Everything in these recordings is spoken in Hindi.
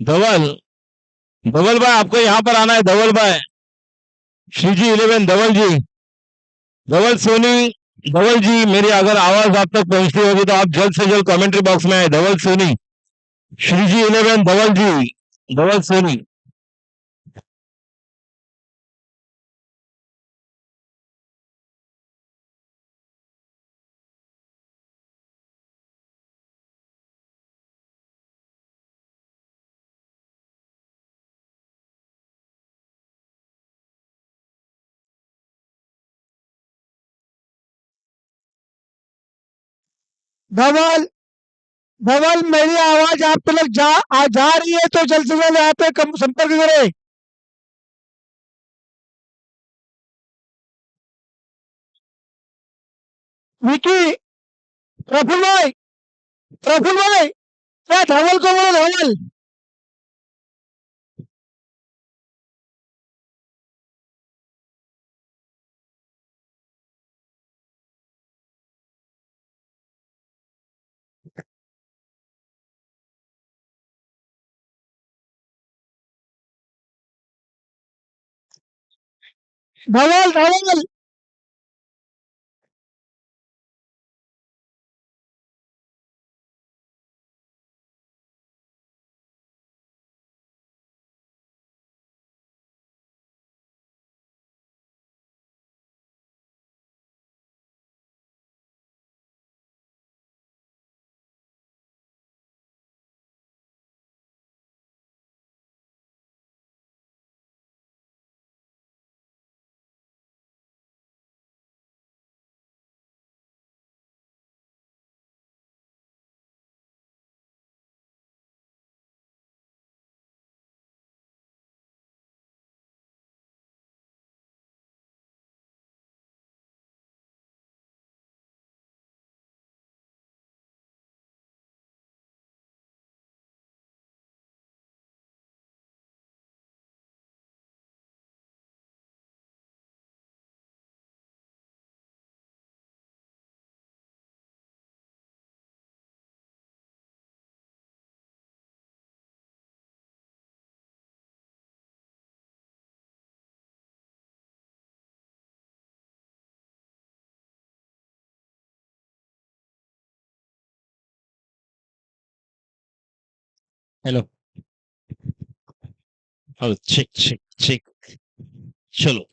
धवल, धवल भाई आपको यहाँ पर आना है। धवल भाई, श्रीजी 11, धवल जी, धवल सोनी, धवल जी, मेरी अगर आवाज आप तक पहुंचती होगी तो आप जल्द से जल्द कमेंट्री बॉक्स में आए। धवल सोनी, श्रीजी 11, धवल जी, धवल सोनी। धवल, धवल मेरी आवाज आप तक जा रही है तो जल्द से जल्द यहाँ पे संपर्क करें। विकी, प्रफुल्ल भाई, प्रफुल्ल भाई, क्या धवल को बोलो Dhaval. Dhaval, Dhaval, hello, hello, check check check. चलो,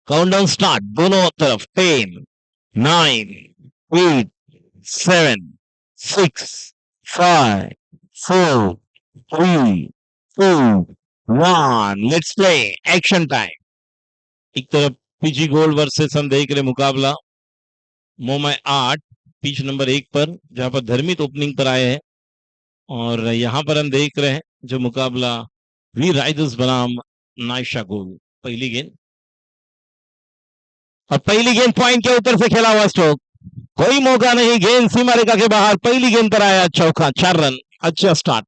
काउंटडाउन स्टार्ट दोनों तरफ। 10, 9, 8, 7, 6, 5, 4, 3, 2, 1, लेट्स प्ले। Action time. एक तरफ पीजी गोल्ड वर्सेस हम देख रहे मुकाबला मोमाय 8 पिच नंबर 1 पर, जहां पर धर्मित ओपनिंग पर आए हैं। और यहाँ पर हम देख रहे हैं जो मुकाबला वीर राइडर्स बनाम नाइशा गोल। पहली गेंद, और पहली गेंद पॉइंट के ऊपर से खेला हुआ स्ट्रोक, कोई मौका नहीं, गेंद सीमा रेखा के बाहर। पहली गेंद पर आया चौका, 4 रन। अच्छा स्टार्ट।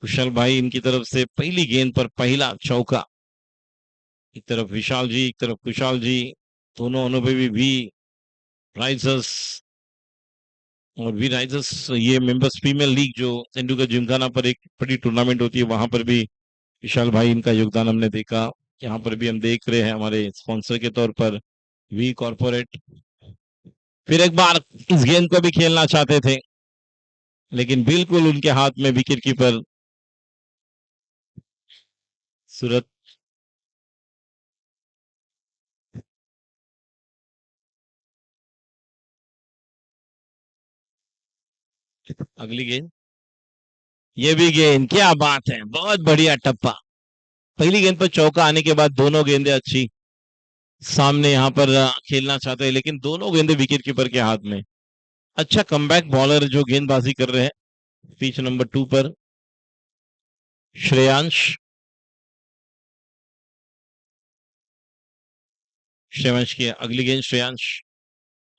कुशल भाई इनकी तरफ से पहली गेंद पर पहला चौका। एक तरफ विशाल जी, एक तरफ कुशाल जी, दोनों अनुभवी भी राइजर्स। और वी राइजर्स ये मेंबर्स फीमेल लीग जो तेंदुलकर जिमखाना पर एक बड़ी टूर्नामेंट होती है, वहां पर भी विशाल भाई इनका योगदान हमने देखा। यहाँ पर भी हम देख रहे हैं हमारे स्पॉन्सर के तौर पर वी कॉर्पोरेट। फिर एक बार इस गेंद को भी खेलना चाहते थे, लेकिन बिल्कुल उनके हाथ में विकेट कीपर सूरत। अगली गेंद, ये भी गेंद, क्या बात है, बहुत बढ़िया टप्पा। पहली गेंद पर चौका आने के बाद दोनों गेंदें अच्छी सामने यहाँ पर खेलना चाहते हैं, लेकिन दोनों गेंदें विकेट कीपर के हाथ में। अच्छा कमबैक बॉलर जो गेंदबाजी कर रहे हैं पिच नंबर 2 पर, श्रेयांश। श्रेयांश की अगली गेंद, श्रेयांश,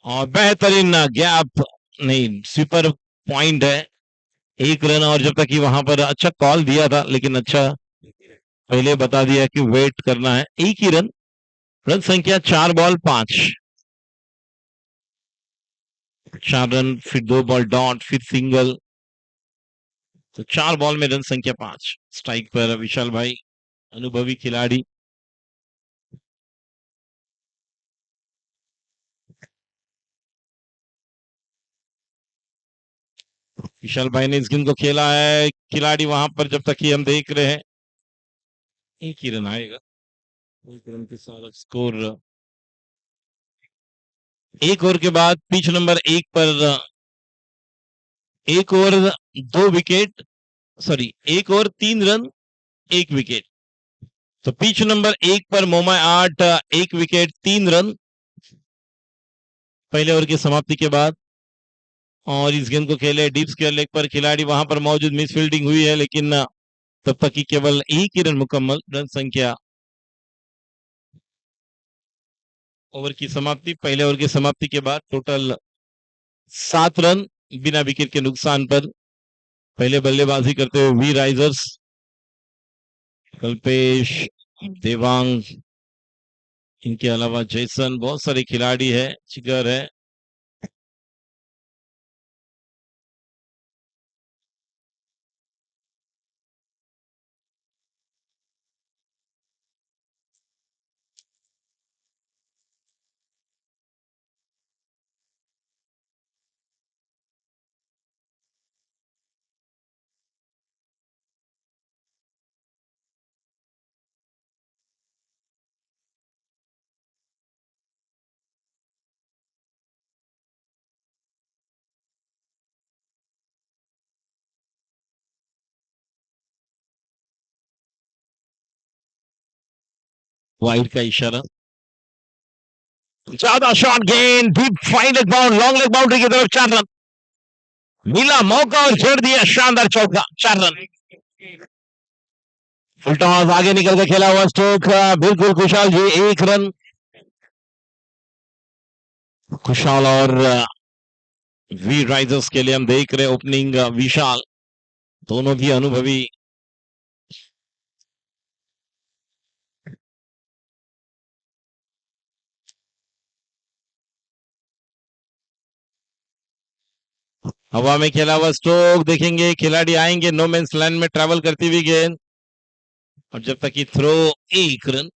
और बेहतरीन गैप, नहीं स्वीपर पॉइंट है। 1 रन। और जब तक कि वहां पर अच्छा कॉल दिया था, लेकिन अच्छा पहले बता दिया कि वेट करना है। 1 ही रन, रन संख्या 4 बॉल 5, 4 रन, फिर 2 बॉल डॉट, फिर सिंगल, तो 4 बॉल में रन संख्या 5। स्ट्राइक पर विशाल भाई, अनुभवी खिलाड़ी। विशाल भाई ने इस गेंद को खेला है, खिलाड़ी वहां पर जब तक ही हम देख रहे हैं, एक ही रन आएगा, एक रन के साथ स्कोर। एक ओवर के बाद पिच नंबर 1 पर 1 over 2 wicket, sorry 1 over 3 run 1 wicket. तो पिच नंबर 1 पर मोमाई 8 1 विकेट 3 रन पहले ओवर की समाप्ति के बाद। और इस गेंद को खेले डीप स्क्वायर लेग पर, खिलाड़ी वहां पर मौजूद, मिस फील्डिंग हुई है, लेकिन तब तक ही केवल एक ही रन मुकम्मल। रन संख्या ओवर की समाप्ति, पहले ओवर की समाप्ति के बाद टोटल 7 रन बिना विकेट के नुकसान पर। पहले बल्लेबाजी करते हुए वी राइजर्स, कल्पेश, देवांग, इनके अलावा जैसन, बहुत सारे खिलाड़ी है, जिगर है। वाइड का इशारा, ज्यादा शॉट, गेंद deep fine leg bound, long leg boundary की तरफ, 4 रन मिला मौका और छोड़ दिया, शानदार चौका, 4 रन। फुल टॉस आगे निकल के खेला हुआ स्ट्रोक, बिल्कुल खुशहाल जी, 1 रन। खुशहाल और वी राइजर्स के लिए हम देख रहे ओपनिंग विशाल, दोनों भी अनुभवी। हवा में खेला हुआ स्ट्रोक, देखेंगे खिलाड़ी आएंगे, नो मैंस लैंड में ट्रैवल करती हुई गेंद, और जब तक कि थ्रो, 1 रन।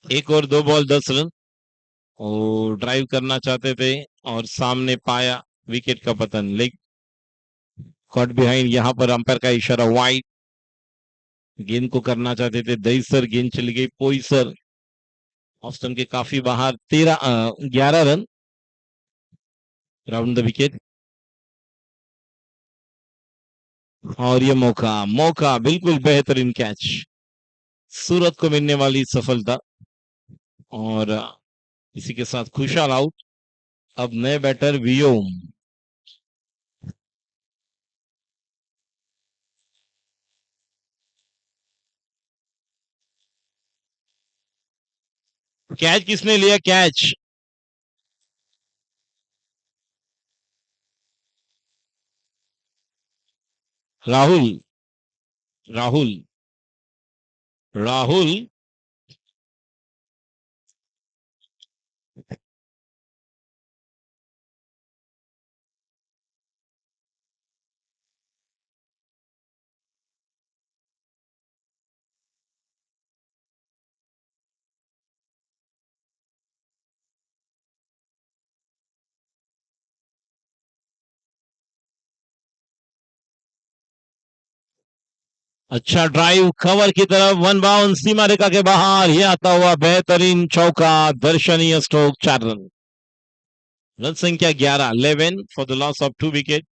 एक और 2 बॉल 10 रन, और ड्राइव करना चाहते थे और सामने पाया, विकेट का पतन, लेग कॉट बिहाइंड, यहां पर अंपायर का इशारा वाइड। गेंद को करना चाहते थे दईसर, गेंद चली गई पोईसर, ऑफ स्टंप के काफी बाहर, 11 रन राउंड द विकेट। और ये मौका, मौका बिल्कुल बेहतरीन कैच, सूरत को मिलने वाली सफलता, और इसी के साथ खुशहाल आउट। अब नए बैटर वियोम, कैच किसने लिया, कैच राहुल, राहुल, राहुल। अच्छा ड्राइव कवर की तरफ, 1 बाउंस सीमा रेखा के बाहर, ये आता हुआ बेहतरीन चौका, दर्शनीय स्ट्रोक, 4 रन। रन संख्या 11, 11 for the loss of 2 wicket.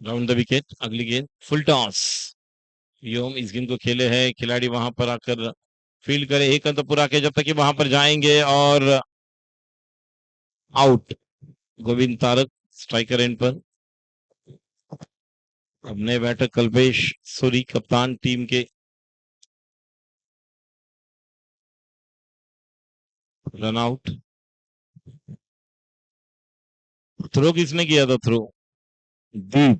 Round the wicket, अगली गेंद फुल टॉस, व्योम इस गेंद को खेले है, खिलाड़ी वहां पर आकर फील्ड करे, एक अंत पूरा के, जब तक कि वहां पर जाएंगे, और out. Govind Tarak striker end पर अब नए बैटर कल्पेश सूरी कप्तान टीम के। Run out. थ्रो किसने किया था? थ्रो दीप।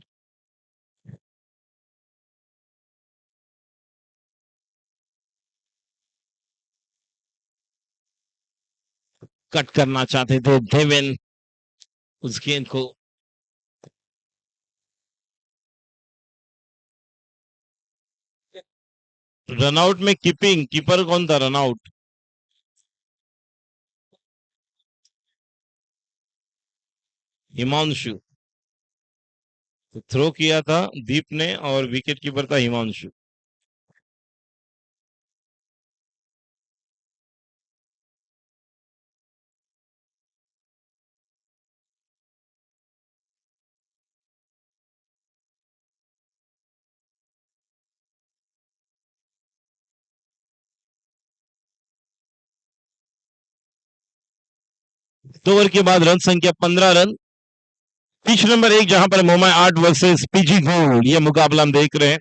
कट करना चाहते थे देवेन उस गेंद को। रनआउट में कीपिंग कीपर कौन था? रनआउट हिमांशु। तो थ्रो किया था दीप ने और विकेट कीपर था हिमांशु। दो ओवर के बाद रन संख्या 15 रन। पिच नंबर 1 जहां पर Mumbai art versus PG gold ये मुकाबला हम देख रहे हैं।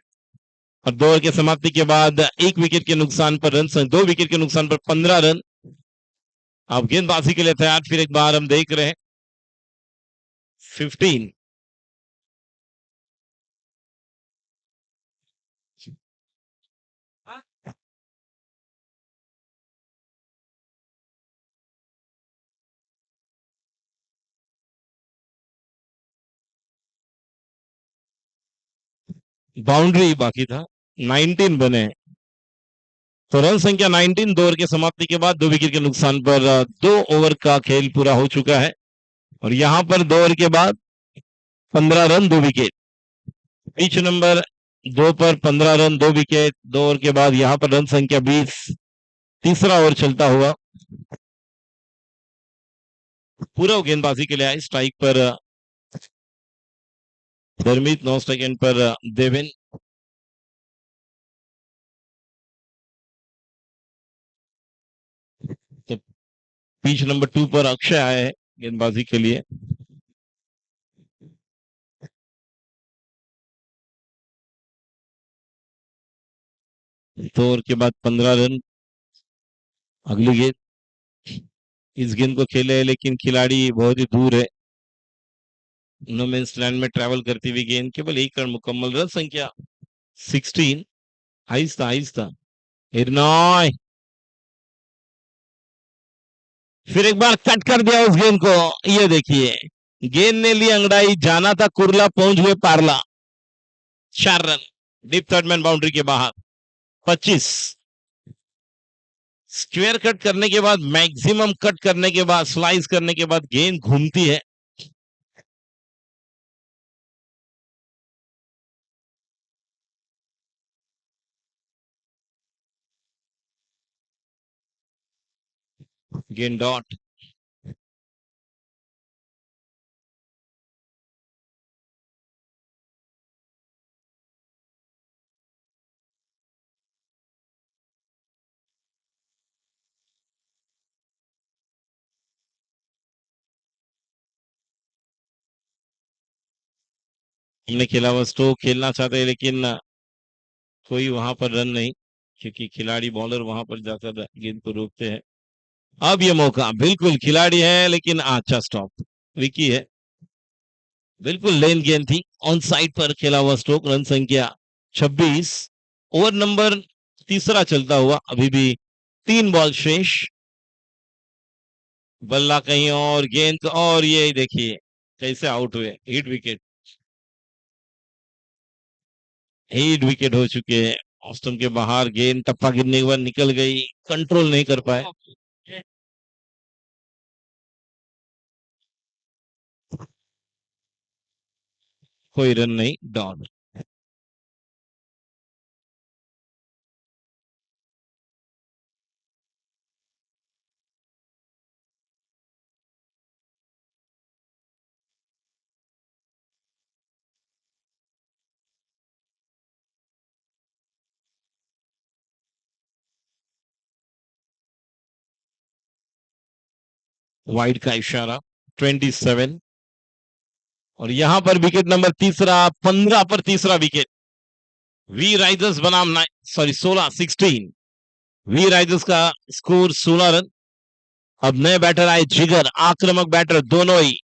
और 2 ओवर की समाप्ति के बाद 1 विकेट के नुकसान पर रन 2 विकेट के नुकसान पर 15 रन। अब गेंदबाजी के लिए तैयार फिर एक बार हम देख रहे हैं। 15 बाउंड्री बाकी था। 19 बने। तो रन संख्या 19 2 ओवर की समाप्ति के बाद 2 विकेट के नुकसान पर 2 ओवर का खेल पूरा हो चुका है। और यहां पर 2 ओवर के बाद 15 रन 2 विकेट। पिच नंबर 2 पर 15 रन 2 विकेट। 2 ओवर के बाद यहां पर रन संख्या 20। तीसरा ओवर चलता हुआ पूरा गेंदबाजी के लिए आए। स्ट्राइक पर धर्मित 9 सेकंड पर देवेन। तो पिच नंबर 2 पर अक्षय आए हैं गेंदबाजी के लिए। दो ओवर के बाद 15 रन। अगली गेंद। इस गेंद को खेले लेकिन खिलाड़ी बहुत ही दूर है। नो मीन्स लैंड में ट्रैवल करती हुई गेंद केवल 1 रन मुकम्मल। रन संख्या 16। आहिस्ता आहिस्ता हिरनॉय फिर एक बार कट कर दिया उस गेंद को। ये देखिए गेंद ने ली अंगड़ाई। जाना था कुरला पहुंच गए पारला। 4 run. Deep third man boundary के बाहर। 25। स्क्वायर कट करने के बाद मैक्सिमम कट करने के बाद स्लाइस करने के बाद गेंद घूमती है। गेंद डॉट। हमने खेला हुआ स्ट्रोक खेलना चाहते हैं लेकिन कोई वहां पर रन नहीं क्योंकि खिलाड़ी बॉलर वहां पर जाकर गेंद को रोकते हैं। अब ये मौका बिल्कुल खिलाड़ी है लेकिन अच्छा स्टॉप। विकी है। बिल्कुल लेन गेंद थी। ऑन साइड पर खेला हुआ स्ट्रोक। रन संख्या 26। ओवर नंबर तीसरा चलता हुआ अभी भी 3 बॉल शेष। बल्ला कहीं और गेंद और ये देखिए कैसे आउट हुए। Hit wicket. हिट विकेट हो चुके हैं। ऑस्टम के बाहर गेंद टप्पा गिरने के बाद निकल गई। कंट्रोल नहीं कर पाए। कोई रन नहीं। डॉट। वाइड का इशारा। 27। और यहां पर विकेट नंबर तीसरा, 15 पर तीसरा विकेट। वी राइजर्स बनाम 16 वी राइजर्स का स्कोर 16 रन। अब नए बैटर आए जिगर, आक्रामक बैटर दोनों ही।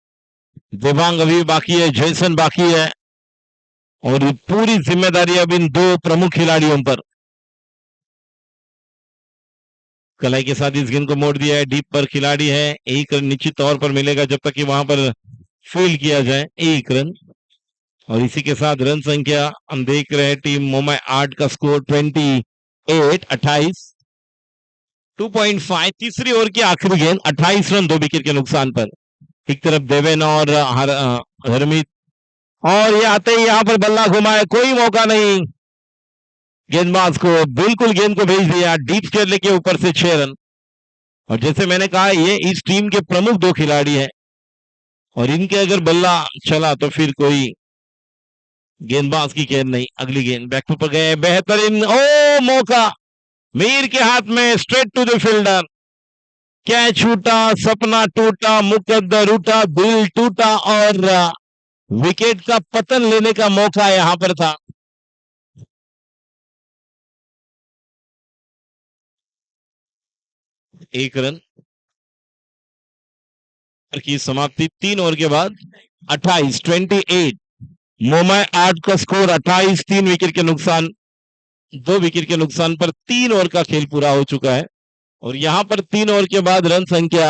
दिव्यांग अभी बाकी है, जैसन बाकी है, और पूरी जिम्मेदारी अब इन दो प्रमुख खिलाड़ियों पर। कलाई के साथ इस गेंद को मोड़ दिया है, डीप पर खिलाड़ी है, एक रन निश्चित तौर पर मिलेगा जब तक कि वहां पर फील्ड किया जाए, एक रन। और इसी के साथ रन संख्या हम देख रहे हैं, टीम मुंबई 8 का स्कोर 28। 2.5 तीसरी ओवर की आखिरी गेंद, 28 रन 2 विकेट के नुकसान पर। एक तरफ देवेन और हरमीत, और ये आते ही यहां पर बल्ला घुमाए, कोई मौका नहीं गेंदबाज को, बिल्कुल गेंद को भेज दिया डीप स्क्वायर के ऊपर से 6 रन। और जैसे मैंने कहा, ये इस टीम के प्रमुख दो खिलाड़ी हैं, और इनके अगर बल्ला चला तो फिर कोई गेंदबाज की खेल नहीं। अगली गेंद बैकफुट पर गए, बेहतरीन, ओ मौका मीर के हाथ में, straight to the fielder, catch छूटा, सपना टूटा, मुकद्दर उठा, दिल टूटा, और विकेट का पतन लेने का मौका यहां पर था। एक रन की समाप्ति 3 ओवर के बाद 28 मुंबई 8 का स्कोर 28, 3 विकेट के नुकसान, 2 विकेट के नुकसान पर 3 ओवर का खेल पूरा हो चुका है। और यहां पर 3 ओवर के बाद रन संख्या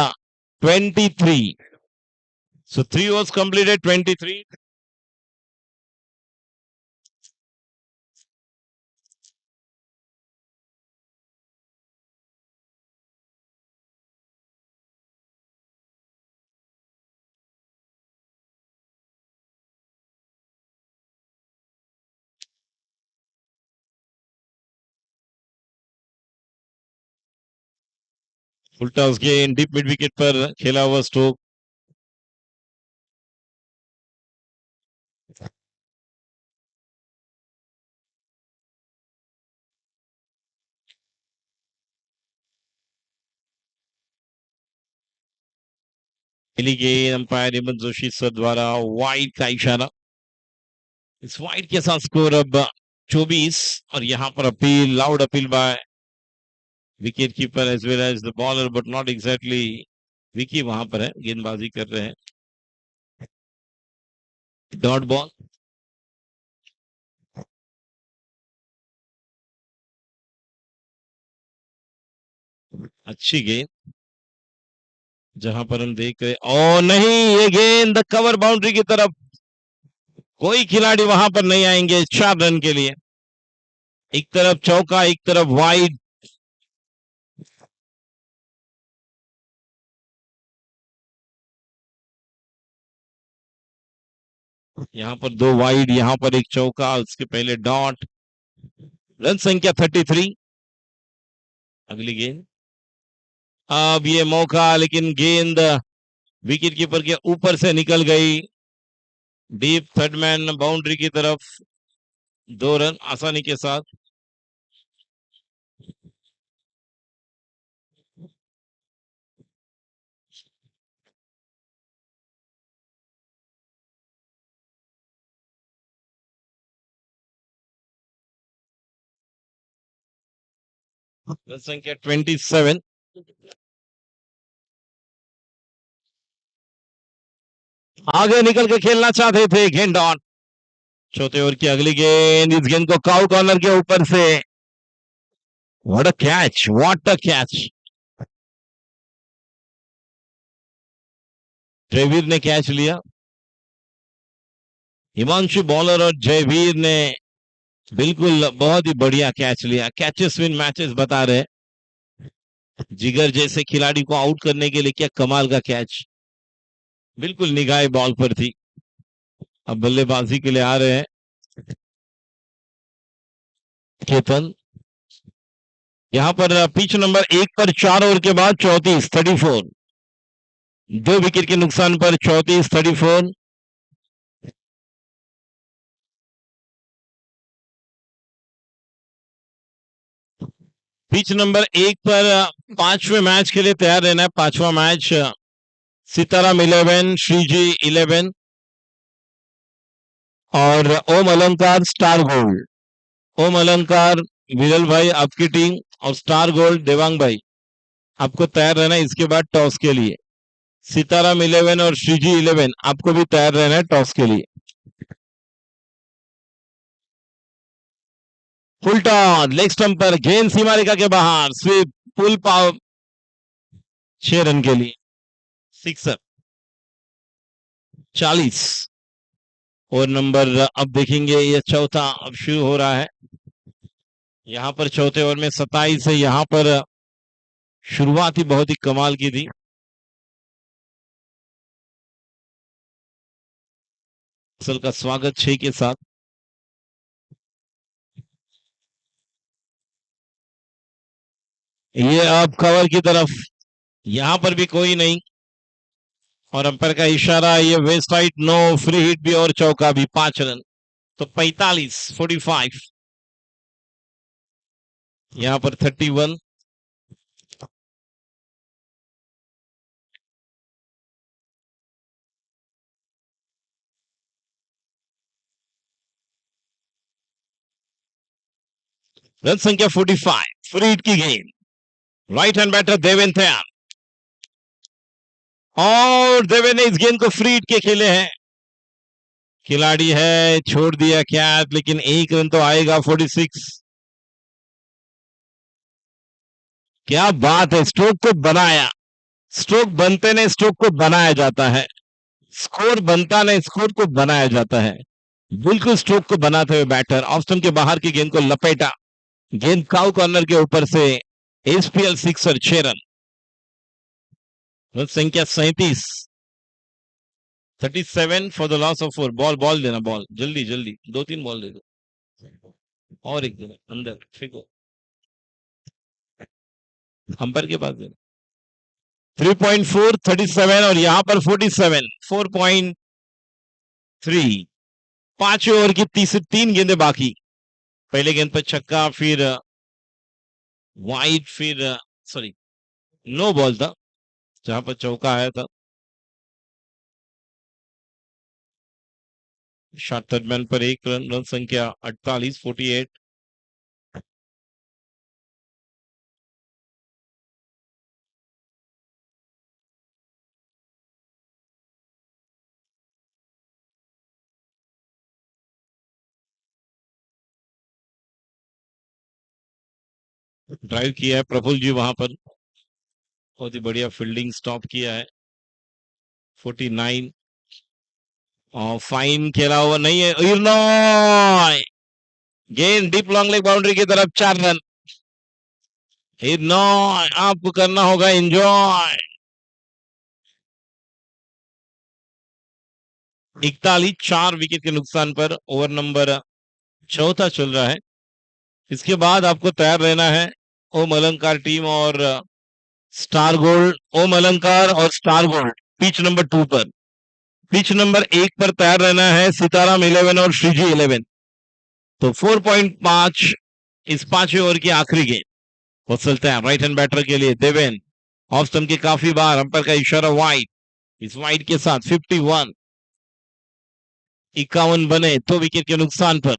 23। सो 3 ओवर्स कंप्लीटेड, 23। उल्टा उस गेंद डीप मिड विकेट पर खेला हुआ स्ट्रोक। खेली गई, अंपायर हेमंत जोशी सर द्वारा वाइड का इशारा। इस वाइड के साथ स्कोर अब 24। और यहां पर appeal, loud appeal by wicket keeper as well as the bowler, but not exactly Vicky वहां पर है, गेंदबाजी कर रहे हैं। डॉट बॉल, अच्छी गेंद, जहां पर हम देख रहे, ओ नहीं, ये गेंद कवर बाउंड्री की तरफ, कोई खिलाड़ी वहां पर नहीं आएंगे 4 रन के लिए। एक तरफ चौका, एक तरफ वाइड, यहां पर 2 वाइड, यहां पर एक चौका, उसके पहले डॉट। रन संख्या 33। अगली गेंद, अब ये मौका, लेकिन गेंद विकेट कीपर के ऊपर से निकल गई, डीप थर्ड मैन बाउंड्री की तरफ। 2 रन आसानी के साथ। रन संख्या 27। आगे निकल के खेलना चाहते थे, गेंद ऑन। चौथे ओवर की अगली गेंद, इस गेंद को काउ कॉर्नर के ऊपर से, what a catch, what a catch. Jaiveer ने कैच लिया, हिमांशु बॉलर और जयवीर ने बिल्कुल बहुत ही बढ़िया कैच लिया। कैचेस विन मैचेस बता रहे, जिगर जैसे खिलाड़ी को आउट करने के लिए क्या कमाल का कैच, बिल्कुल निगाह बॉल पर थी। अब बल्लेबाजी के लिए आ रहे हैं केतन। यहां पर पिच नंबर 1 पर 4 ओवर के बाद 34। 2 विकेट के नुकसान पर 34। पिच नंबर 1 पर 5वें मैच के लिए तैयार रहना है। 5वां मैच, सीताराम 11, श्रीजी 11। और ओम अलंकार स्टार गोल्ड। ओम अलंकार विरल भाई आपकी टीम और स्टार गोल्ड देवांग भाई आपको तैयार रहना है इसके बाद टॉस के लिए। सीताराम 11 और श्रीजी 11 आपको भी तैयार रहना है टॉस के लिए। फुल टॉस लेग स्टंप पर गेंद सीमा रेखा के बाहर स्वीप फुल पाव 6 रन के लिए सिक्सर 40। और नंबर अब देखेंगे ये चौथा अब शुरू हो रहा है। यहां पर चौथे ओवर में 27 है। यहां पर शुरुआत ही बहुत ही कमाल की थी। फसल का स्वागत 6 के साथ। ये अब कवर की तरफ यहां पर भी कोई नहीं और अंपायर का इशारा ये waist side no free hit भी और चौका भी 5 रन तो 45 यहां पर 31। रन संख्या 45 फ्री हिट की गेंद राइट हैंड बैटर देवेन तैयार और देवेन ने इस गेंद को फ्री हिट के खेले हैं। खिलाड़ी है छोड़ दिया कैच लेकिन 1 रन तो आएगा 46। क्या बात है स्ट्रोक को बनाया। स्ट्रोक बनते नहीं स्ट्रोक को बनाया जाता है। स्कोर बनता नहीं स्कोर को बनाया जाता है। बिल्कुल स्ट्रोक को बनाते हुए बैटर ऑफ स्टंप के बाहर की गेंद को लपेटा। गेंद काउ कॉर्नर के ऊपर से एसपीएल सिक्सर 6 रन। रन संख्या 37 37 for the loss of 4। Ball देना बॉल जल्दी जल्दी 2-3 बॉल दे दो और एक देना अंदर फेंको अंपायर के पास देना। 3.4 37 और यहां पर 47 4.3। 5 ओवर की 3 गेंदें बाकी। पहले गेंद पर छक्का फिर वाइड फिर सॉरी नो बॉल था जहां पर चौका आया था। शॉट थर्ड मैन पर 1 रन। रन संख्या 48 ड्राइव किया है प्रफुल्ल जी वहां पर बहुत ही बढ़िया फील्डिंग स्टॉप किया है। 49 और फाइन खेला हुआ नहीं है। इरनॉय गेंद डीप लॉन्ग लेग बाउंड्री की तरफ 4 रन। इरनॉय आपको करना होगा एंजॉय। 41 4 विकेट के नुकसान पर ओवर नंबर चौथा चल रहा है। इसके बाद आपको तैयार रहना है ओम अलंकार टीम और स्टार गोल्ड। ओम अलंकार और स्टार गोल्ड पिच नंबर 2 पर। पिच नंबर 1 पर तैयार रहना है सीताराम 11 और श्रीजी 11। तो 4.5 इस 5वें ओवर की आखिरी गेंद वो चलता है राइट हैंड बैटर के लिए देवेन ऑफ स्टंप के काफी बार अंपायर का इशारा वाइड। इस वाइड के साथ 51 51 बने 2 विकेट के नुकसान पर।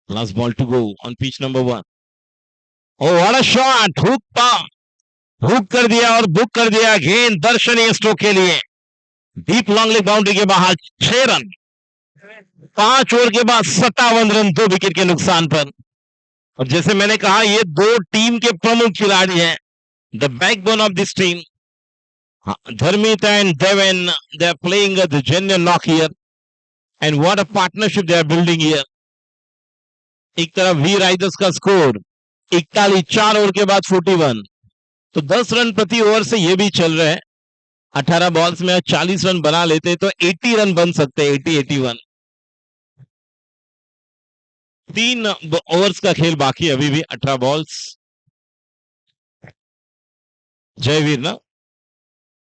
Last ball to go on pitch number 1। Oh what a shot hook कर दिया और बुक कर दिया गेंद दर्शनीय स्ट्रोक के लिए डीप लॉन्ग लेग बाउंड्री के बाहर 6 रन। 5 ओवर के बाद 57 रन 2 विकेट के नुकसान पर। और जैसे मैंने कहा ये 2 टीम के प्रमुख खिलाड़ी हैं the backbone of this team. Dharmit and Deven they are playing the genuine knock here and what a partnership they are building here. एक तरफ वी राइडर्स का स्कोर 41 4 ओवर के बाद 41 तो 10 रन प्रति ओवर से ये भी चल रहे हैं। 18 बॉल्स में 40 रन बना लेते तो 80 रन बन सकते 80-81। 3 ओवर्स का खेल बाकी अभी भी 18 बॉल्स। जयवीर ना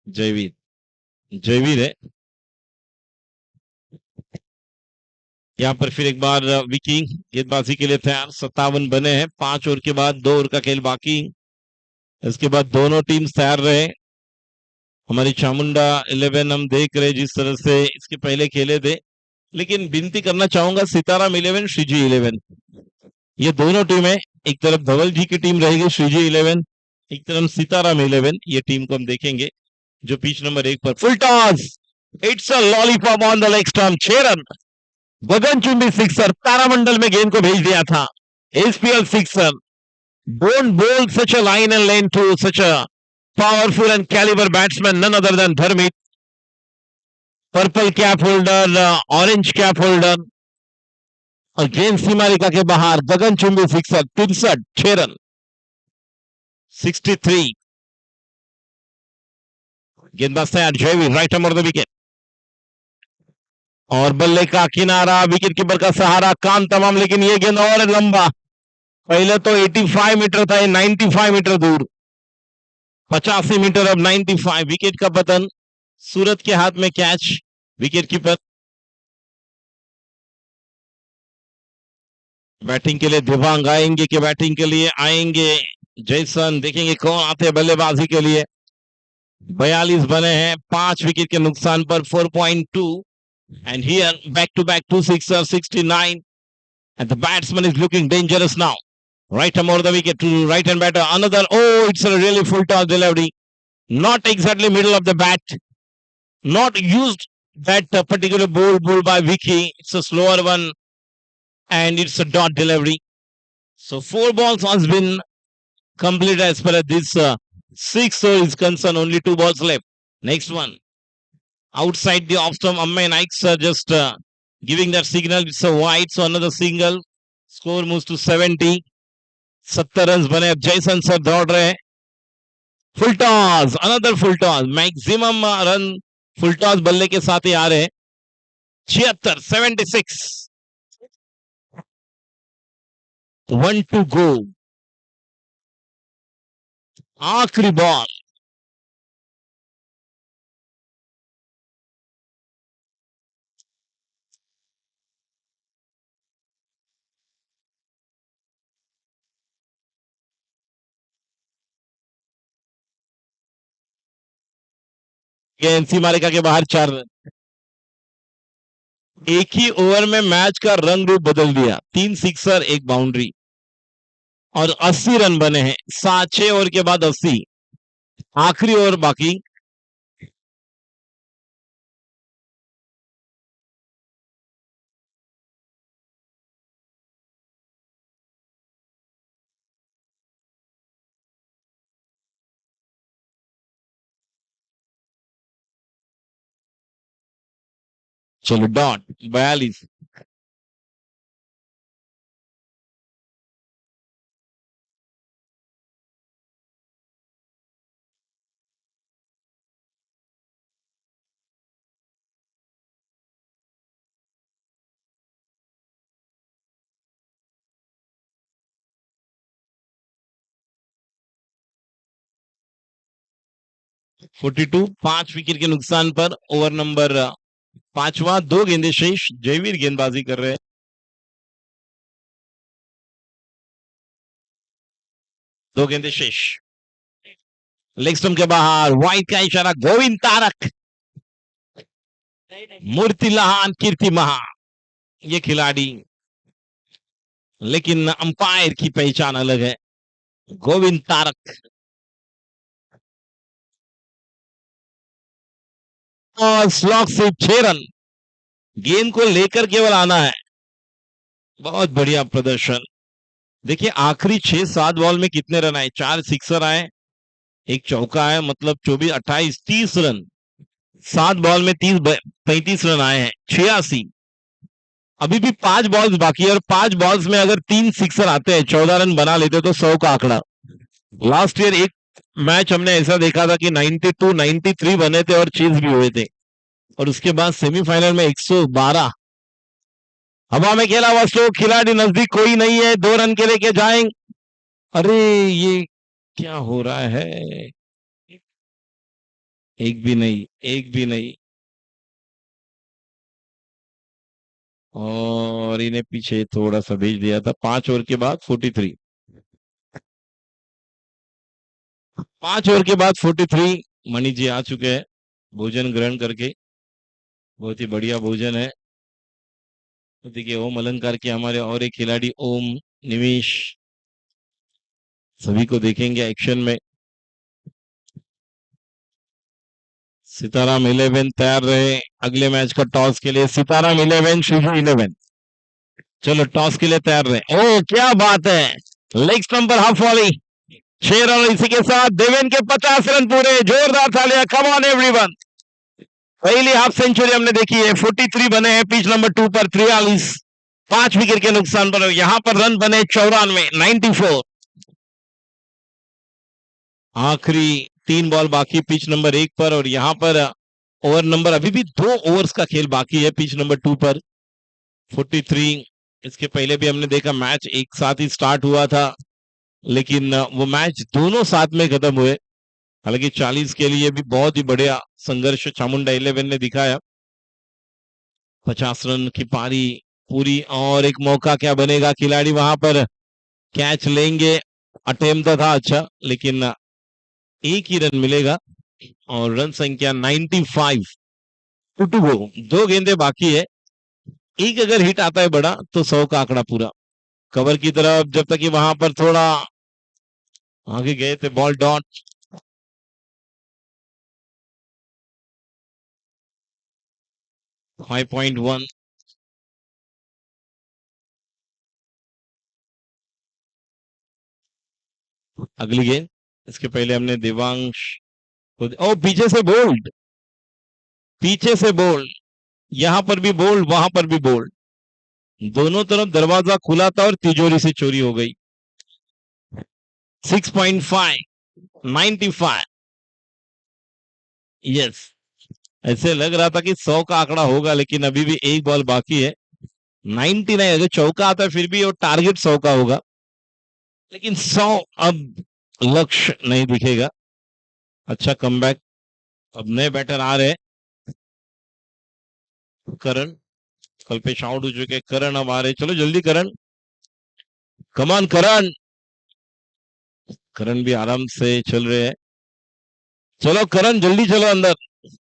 जयवीर है यहां पर फिर एक बार विकी गेंदबाजी के लिए तैयार। 57 बने हैं 5 ओवर के बाद 2 ओवर का खेल बाकी। इसके बाद दोनों टीम तैयार रहे। हमारी चामुंडा 11 हम देख रहे जिस तरह से इसके पहले खेले थे, लेकिन विनती करना चाहूंगा सीताराम 11 श्रीजी 11, ये दोनों टीमें, एक तरफ धवल जी की टीम रहेगी श्रीजी 11, एक तरफ सीताराम 11, ये टीम को हम देखेंगे जो पिच नंबर 1 पर full toss, it's a lollipop on the leg stump, 6 run, गगनचुंबी सिक्सर, तारामंडल में गेंद को भेज दिया था, SPL sixer. Don't bowl such a line and lane to such a powerful and caliber batsman, none other than Dharmit. Purple cap holder, orange cap holder. और गेंद सीमा रेखा के बाहर, गगनचुंबी सिक्सर, 63, 6 रन, 63। गेंदबाज तैयार, Jaiveer right arm of the wicket, और बल्ले का किनारा, विकेट कीपर का सहारा, काम तमाम, लेकिन ये गेंद और लंबा, पहले तो 85 मीटर था, 95 मीटर दूर, 85 मीटर, अब 95, विकेट का पतन, सूरत के हाथ में कैच, विकेट कीपर। बैटिंग के लिए दिव्यांग आएंगे कि बैटिंग के लिए आएंगे जैसन, देखेंगे कौन आते हैं बल्लेबाजी के लिए। 42 बने हैं 5 विकेट के नुकसान पर, 4.2, and here back to back 2 sixer, 69, and the batsman is looking dangerous now. Right arm over the wicket to right hand batter, another, oh, it's a really full toss delivery, not exactly middle of the bat, not used that particular ball by Vicky, it's a slower one, and it's a dot delivery. So 4 balls has been completed as far as this 6 is concerned, only 2 balls left. Next one, outside the off stump, Ammai Nikes are just giving that signal, it's a wide, so another single, score moves to 70, 70 run बने। अब जयसन सर दौड़ रहे हैं, full toss, another full toss, maximum run full toss बल्ले के साथ ही आ रहे हैं, 76, 76, 1 to go, आखिरी बॉल, गेंद सीमा रेखा के बाहर, 4 रन। एक ही ओवर में मैच का रंग रूप बदल दिया, 3 सिक्सर 1 बाउंड्री, और 80 रन बने हैं, 6 ओवर के बाद 80, आखिरी ओवर बाकी। चलो डॉट, 42, (42), 5 विकेट के नुकसान पर, ओवर नंबर 5वां, 2 गेंदें शेष, जयवीर गेंदबाजी कर रहे हैं, 2 गेंदें शेष, लेग स्टंप के बाहर, वाइड का इशारा, गोविंद तारक, मूर्ति लहान, कीर्ति महा, ये खिलाड़ी, लेकिन अंपायर की पहचान अलग है, गोविंद तारक। और स्लॉक से 6 रन, गेंद को लेकर केवल आना है, बहुत बढ़िया प्रदर्शन। देखिए आखिरी 6-7 बॉल में कितने रन आए, 4 सिक्सर आए, 1 चौका आया, मतलब 24, 28, 30 रन, 7 बॉल में 35 रन आए हैं, 86। अभी भी 5 बॉल्स बाकी है, और 5 बॉल्स में अगर 3 सिक्सर आते हैं, 14 रन बना लेते तो 100 का आंकड़ा। लास्ट ईयर एक मैच हमने ऐसा देखा था कि 92, 93 बने थे और चेज भी हुए थे, और उसके बाद सेमीफाइनल में 112। हवा में खेला हुआ स्ट्रोक, खिलाड़ी नजदीक कोई नहीं है, 2 रन के लेके जाएंगे। अरे ये क्या हो रहा है, एक भी नहीं, एक भी नहीं, और इन्हें पीछे थोड़ा सा भेज दिया था। 5 ओवर के बाद 43। 5 ओवर के बाद 43। मणि जी आ चुके हैं भोजन ग्रहण करके, बहुत ही बढ़िया भोजन है। तो देखिए ओम अलंकार के हमारे और एक खिलाड़ी ओम निवेश, सभी को देखेंगे एक्शन में। सीताराम 11 तैयार रहे अगले मैच का टॉस के लिए। सीताराम 11 शिशु 11, चलो टॉस के लिए तैयार रहे। ओ क्या बात है, लेग स्टंप पर हाफ वॉली 6 रन। इसी के साथ देवेन के 50 रन पूरे, जोरदार तालियां, कम ऑन एवरीवन। पहली हाफ सेंचुरी हमने देखी है। 43 बने हैं पिच नंबर 2 पर, 43, 5 विकेट के नुकसान पर। यहां पर रन बने 94, 94। आखिरी 3 बॉल बाकी पिच नंबर 1 पर, और यहां पर ओवर नंबर अभी भी 2 ओवर्स का खेल बाकी है पिच नंबर 2 पर। 43, इसके पहले भी हमने देखा मैच एक साथ ही स्टार्ट हुआ था, लेकिन वो मैच दोनों साथ में खत्म हुए। हालांकि 40 के लिए भी बहुत ही बढ़िया संघर्ष चामुंडा 11 ने दिखाया। 50 रन की पारी पूरी, और एक मौका क्या बनेगा, खिलाड़ी वहां पर कैच लेंगे। अटेम्प्ट था अच्छा, लेकिन एक ही रन मिलेगा और रन संख्या 95। टू गो, 2 गेंदे बाकी है। एक अगर हिट आता है बड़ा तो 100 का आंकड़ा पूरा। कवर की तरफ, जब तक कि वहां पर थोड़ा आगे गए थे, बॉल डॉट। फाइव 5.1। अगली गेंद, इसके पहले हमने देवांश को, ओ पीछे से बोल्ड, पीछे से बोल्ड, यहां पर भी बोल्ड, वहां पर भी बोल्ड। दोनों तरफ दरवाजा खुला था और तिजोरी से चोरी हो गई। 6.5, 95। यस, ऐसे लग रहा था कि 100 का आंकड़ा होगा, लेकिन अभी भी एक बॉल बाकी है। 99, अगर चौका आता है फिर भी वो टारगेट 100 का होगा, लेकिन 100 अब लक्ष्य नहीं दिखेगा। अच्छा कमबैक, अब नए बैटर आ रहे हैं। करण, कल्पेश आउट हो चुके, करण अब आ रहे, चलो जल्दी करण, कमान करण। करण भी आराम से चल रहे हैं, चलो करण जल्दी चलो अंदर।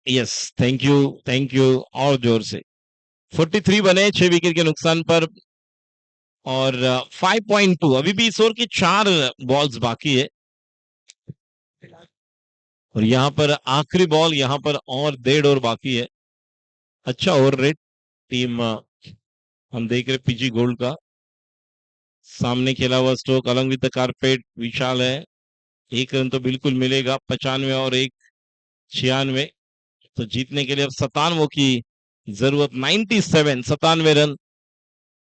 Yes, thank you, thank you, और जोर से। 43 बने 6 विकेट के नुकसान पर, और 5.2, अभी भी इस ओवर की 4 बॉल्स बाकी है। और यहां पर आखिरी बॉल, यहां पर और 1.5 ओवर बाकी है। अच्छा ओवर रेट टीम हम देख रहे पीजी गोल्ड का, सामने खेला हुआ stroke along with the carpet विशाल है। 1 रन तो बिल्कुल मिलेगा। 95 और 1, 96, तो जीतने के लिए अब 97 की जरूरत। 97, 97 रन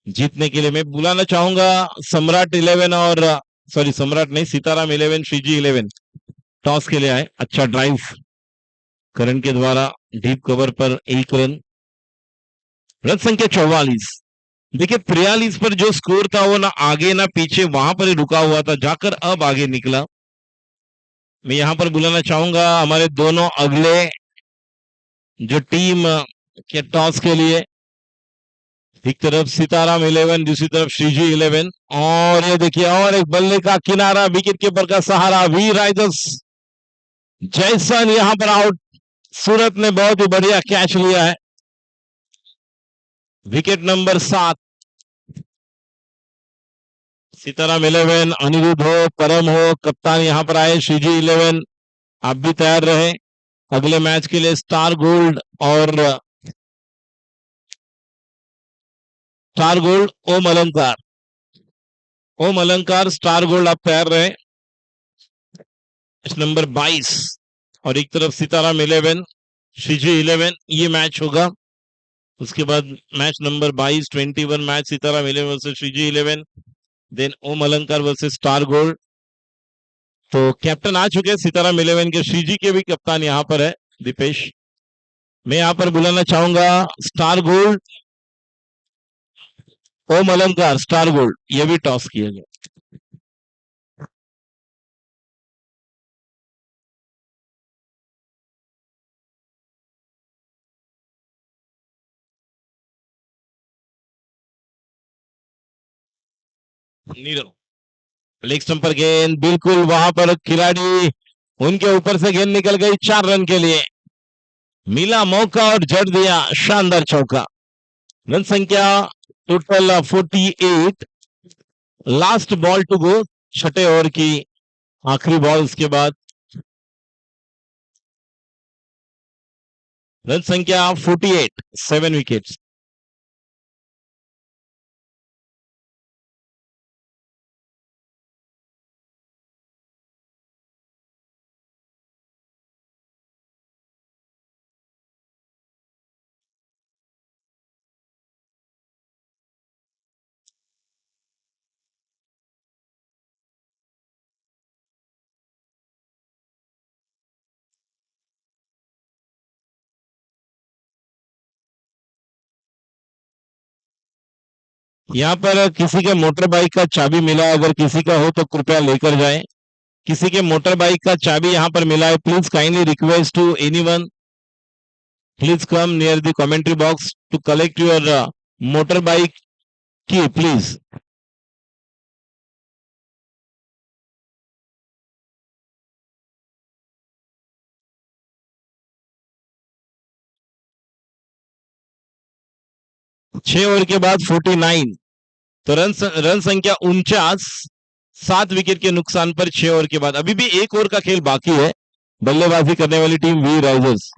जीतने के लिए। मैं बुलाना चाहूंगा सम्राट 11 और सॉरी सम्राट नहीं, सीताराम 11 श्रीजी 11 टॉस के लिए आए। अच्छा ड्राइव करण के द्वारा डीप कवर पर 1 रन। रन संख्या 44। देखिए 43 पर जो स्कोर था वो ना आगे ना पीछे, वहां पर ही रुका हुआ था, जाकर अब आगे निकला। मैं यहां पर बुलाना चाहूंगा हमारे दोनों अगले जो टीम के टॉस के लिए। एक तरफ सीताराम 11, दूसरी तरफ श्रीजी 11, और ये देखिए और एक बल्ले का किनारा, विकेट कीपर का सहारा, वी राइजर्स जैसन यहां पर आउट। सूरत ने बहुत ही बढ़िया कैच लिया है। Wicket number 7। सीताराम 11, अनिरुद्ध हो, परम हो, कप्तान यहां पर आए। श्रीजी 11 आप भी तैयार रहे अगले मैच के लिए। स्टार गोल्ड और स्टार गोल्ड ओम अलंकार, ओम अलंकार स्टार गोल्ड आप तैयार रहे। नंबर 22, और एक तरफ सीताराम 11 श्रीजी 11, ये मैच होगा। उसके बाद match number 22, 21 match Sitaram 11 versus Shriji 11, then Om Alankar versus Star Gold. तो कैप्टन आ चुके हैं सीताराम 11 के, श्रीजी के भी कप्तान यहां पर है दीपेश। मैं यहां पर बुलाना चाहूंगा स्टार गोल्ड ओम अलंकार स्टार गोल्ड, ये भी टॉस किया गया। नीरव लेग स्टंप पर गेंद, बिल्कुल वहां पर खिलाड़ी उनके ऊपर से गेंद निकल गई 4 रन के लिए। मिला मौका और जड़ दिया शानदार चौका। रन संख्या total 48। Last ball to go, छठे ओवर की आखिरी बॉल। उसके बाद रन संख्या 48, 7 विकेट्स। यहाँ पर किसी के मोटर बाइक का चाबी मिला है, अगर किसी का हो तो कृपया लेकर जाएं। किसी के मोटर बाइक का चाबी यहाँ पर मिला है। Please kindly request to anyone, please come near the commentary box to collect your motor bike की प्लीज। छह ओवर के बाद 49, तो रन संख्या 49, 7 विकेट के नुकसान पर 6 ओवर के बाद। अभी भी 1 ओवर का खेल बाकी है। बल्लेबाजी करने वाली टीम वी राइजर्स।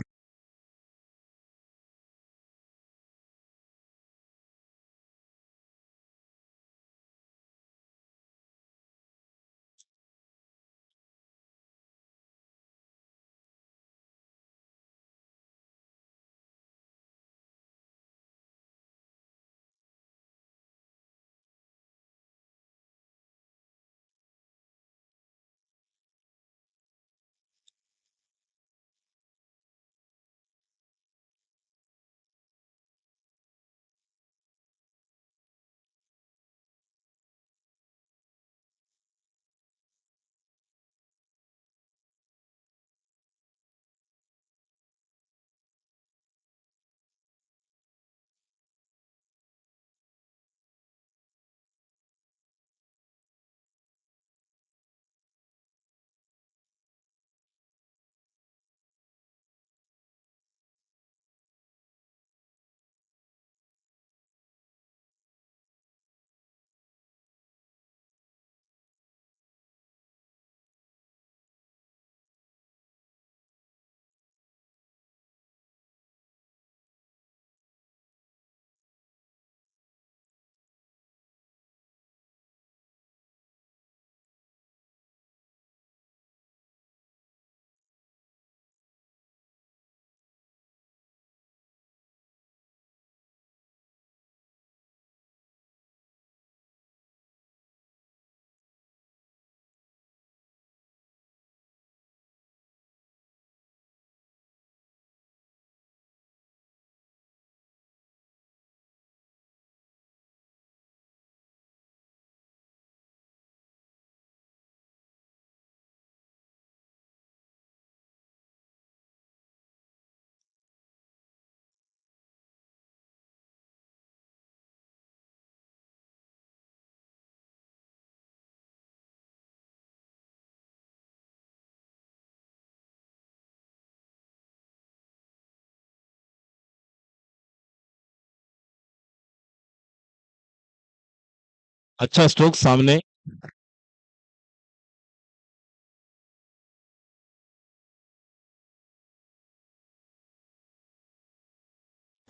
अच्छा स्ट्रोक सामने।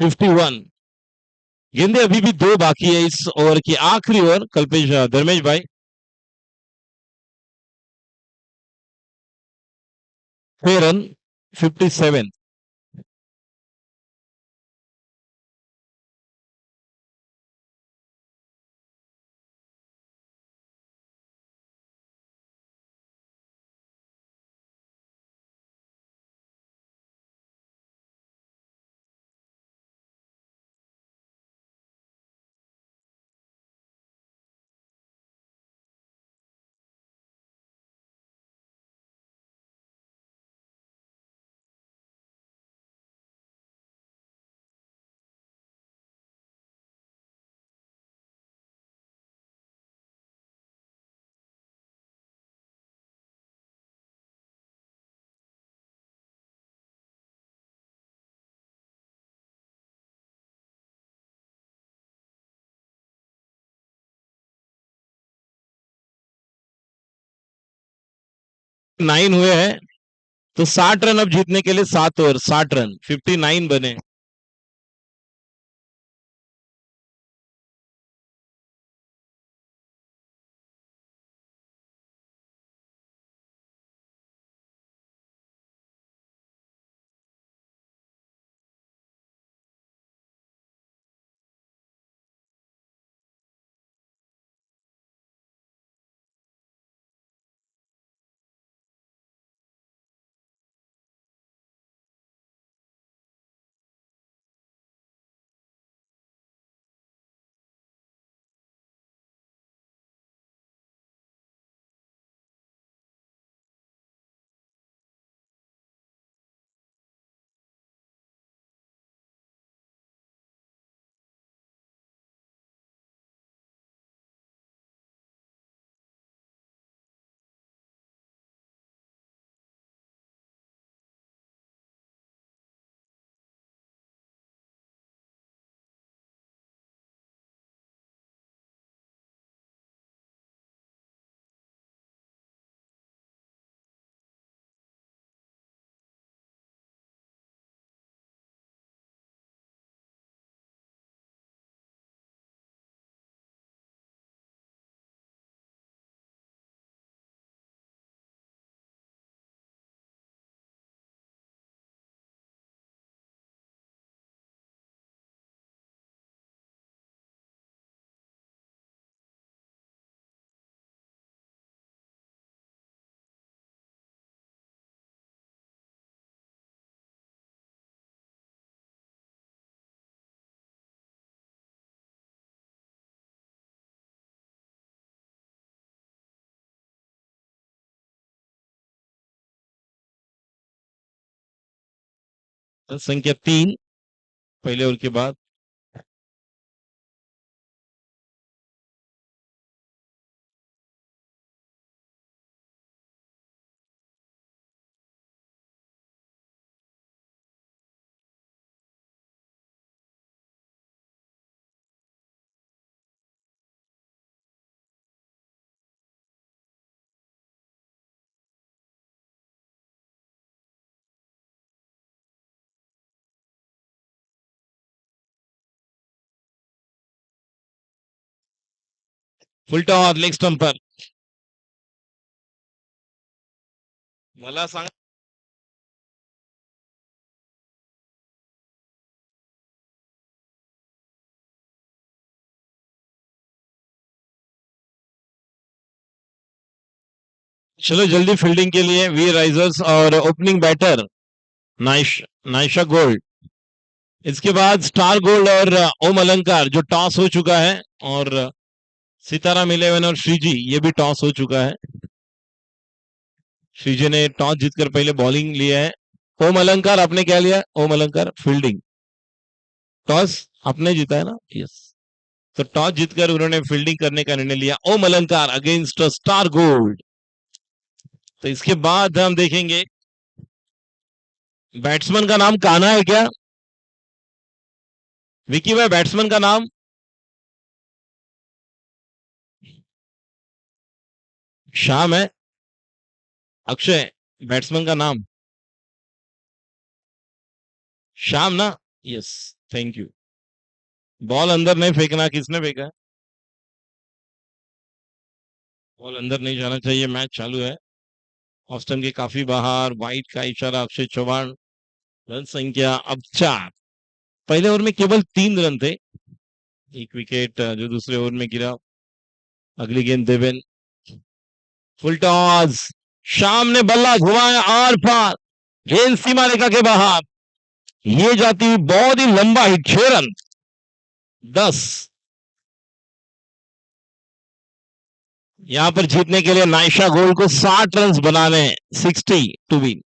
51। गेंदे अभी भी 2 बाकी है इस ओवर की, आखिरी ओवर। कल्पेश धर्मेश भाई। 6 रन, 57। 9 हुए हैं, तो 60 रन अब जीतने के लिए 7 ओवर 60 रन 59 बने। संख्या 3 पहले ओवर के बाद। फुल टॉस लेग स्टंप पर। मला सांग। चलो जल्दी फील्डिंग के लिए वी राइजर्स और ओपनिंग बैटर नाइशा गोल्ड। इसके बाद स्टार गोल्ड और ओम अलंकार जो टॉस हो चुका है, और सीताराम इलेवन और श्रीजी ये भी टॉस हो चुका है। श्रीजी ने टॉस जीतकर पहले बॉलिंग लिया है। ओम अलंकार आपने क्या लिया? ओम अलंकार फील्डिंग। टॉस आपने जीता है ना? यस। तो टॉस जीतकर उन्होंने फील्डिंग करने का निर्णय लिया। ओम अलंकार अगेंस्ट स्टार गोल्ड। तो इसके बाद हम देखेंगे बैट्समैन का नाम कान्हा है क्या? विकी भाई बैट्समैन का नाम? श्याम है। अक्षय बैट्समैन का नाम श्याम ना? यस। Thank you. बॉल अंदर नहीं फेंकना। किसने फेंका? बॉल अंदर नहीं जाना चाहिए। मैच चालू है। ऑस्टन के काफी बाहर। वाइट का इशारा अक्षय चौहान। रन संख्या अब 4। पहले ओवर में केवल 3 रन थे। एक विकेट जो दूसरे ओवर में गिरा। अगली गेंद देवेन। Full toss. शाम ने बल्ला घुमाया आर पार। गेंद सीमा रेखा के बाहर। ये जाती हुई बहुत ही लंबा हिट। 6 रन 10। यहां पर जीतने के लिए नाइशा गोल्ड को 60 रन बनाने। 60 टू विन।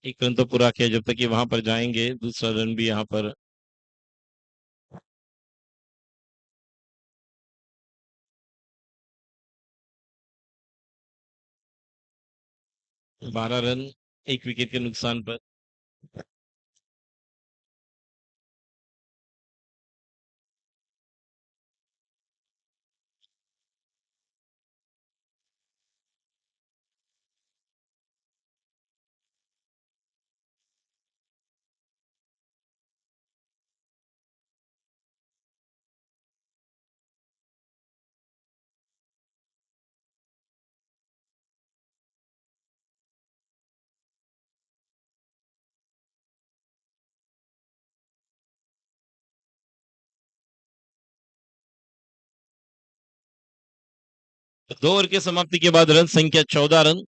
एक रन तो पूरा किया, जब तक कि वहां पर जाएंगे दूसरा रन भी यहाँ पर 12 रन, एक विकेट के नुकसान पर। तो 2 ओवर के समाप्ति के बाद रन संख्या 14 रन।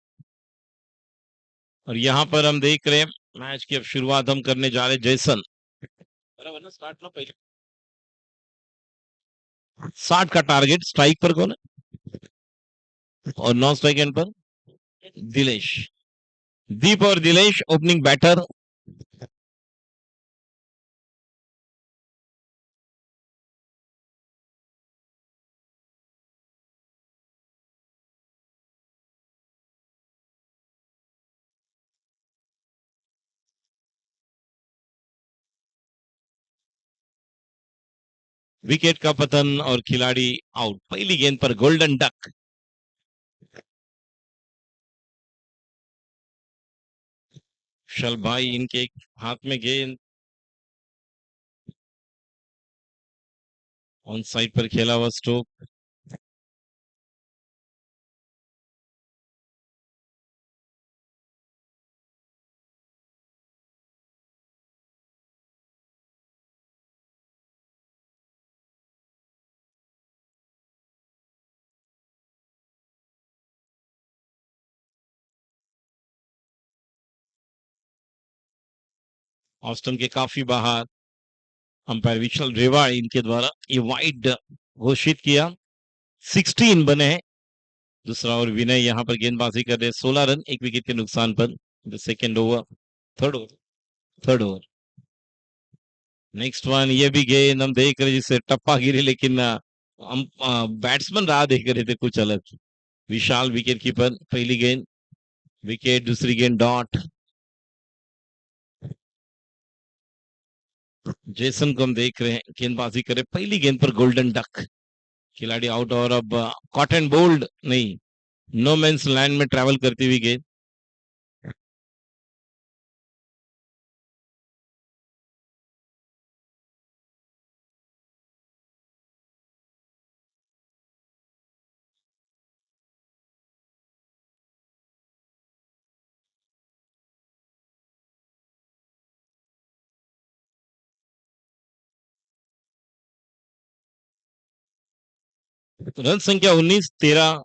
और यहाँ पर हम देख रहे हैं मैच की अब शुरुआत हम करने जा रहे हैं जैसन। बराबर ना, स्टार्ट ना पहले 60 का टारगेट। स्ट्राइक पर कौन है और नॉन स्ट्राइक एंड पर दिलेश। दीप और दिलेश ओपनिंग बैटर। विकेट का पतन और खिलाड़ी आउट। पहली गेंद पर गोल्डन डक। शल भाई इनके हाथ में गेंद ऑन साइड पर खेला हुआ स्ट्रोक। ऑस्टन के काफी बाहर। अंपायर विशाल रेवा इनके द्वारा ये वाइड घोषित किया। 16 बने हैं। दूसरा और विनय यहाँ पर गेंदबाजी कर रहे 16 रन, एक विकेट के नुकसान पर। Second over, third over. Next one, ये भी गेंद हम देख रहे जिससे टप्पा गिरे, लेकिन हम बैट्समैन राह देख रहे थे कुछ अलग। विशाल विकेट कीपर। पहली गेंद विकेट, दूसरी गेंद डॉट। जेसन को हम देख रहे हैं गेंदबाजी करे, पहली गेंद पर गोल्डन डक। खिलाड़ी आउट। और अब कॉट एंड बोल्ड नहीं, नो मेंस लैंड में ट्रैवल करती हुई गेंद। रन संख्या 19, 13।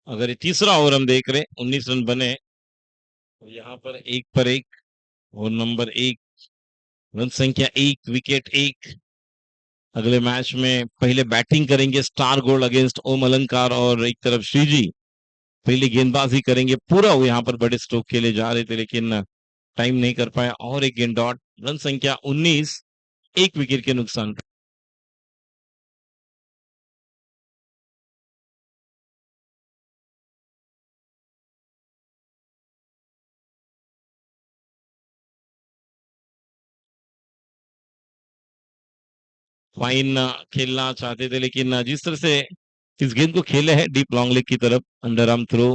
अगर ये तीसरा ओवर हम देख रहे हैं, 19 रन बने। तो यहाँ पर एक पर एक और नंबर एक। रन संख्या 1, विकेट 1। अगले मैच में पहले बैटिंग करेंगे स्टार गोल्ड अगेंस्ट ओम अलंकार, और एक तरफ श्रीजी पहले गेंदबाजी करेंगे। पूरा वो यहाँ पर बड़े स्ट्रोक खेले जा रहे थे, लेकिन टाइम नहीं कर पाया। और एक गेंद डॉट। रन संख्या 19, एक विकेट के नुकसान। फाइन खेलना चाहते थे, लेकिन जिस तरह से इस गेंद को खेले हैं डीप लॉन्ग लेग की तरफ, अंडर आर्म थ्रो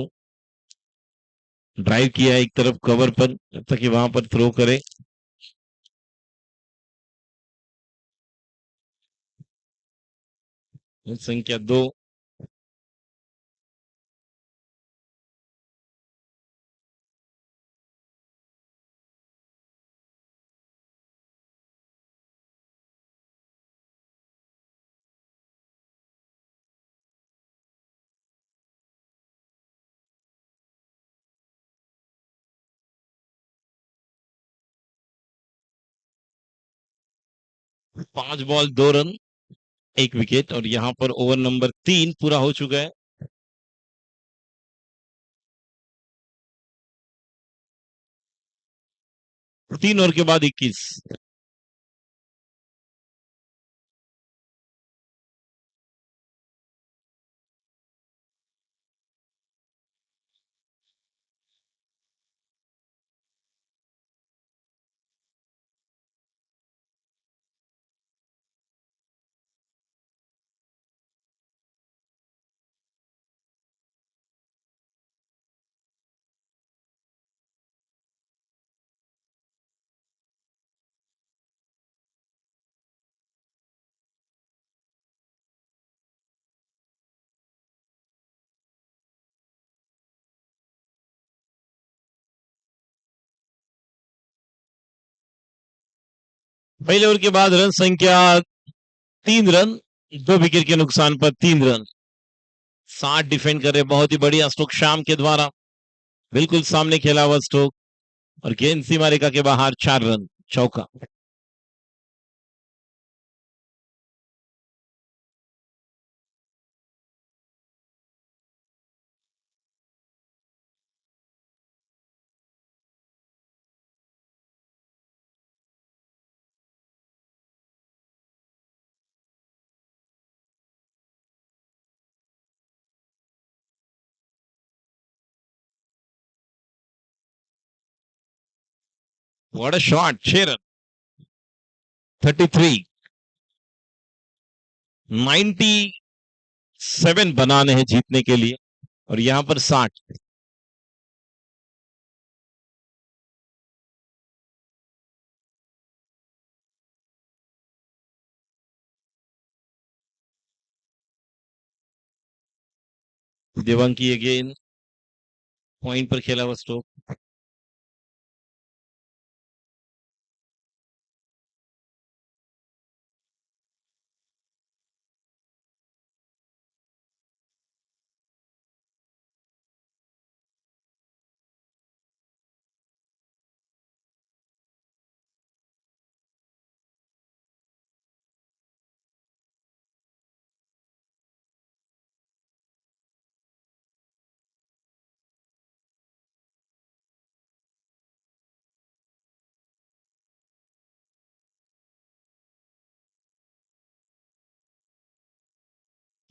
ड्राइव किया है एक तरफ कवर पर, जब तक कि वहां पर थ्रो करे। संख्या 2। 5 बॉल 2 रन, एक विकेट। और यहाँ पर ओवर नंबर 3 पूरा हो चुका है। 3 ओवर के बाद 21। पहले ओवर के बाद रन संख्या 3 रन, 2 विकेट के नुकसान पर 3 रन। 60 डिफेंड कर रहे, बहुत ही बढ़िया स्ट्रोक शाम के द्वारा, बिल्कुल सामने खेला हुआ स्ट्रोक, और गेंद सीमा रेखा के बाहर 4 रन, चौका। व्हाट अ शॉट, 6 रन, 33, 97 बनाने हैं जीतने के लिए, और यहां पर 60। देवांकी अगेन पॉइंट पर खेला हुआ stroke.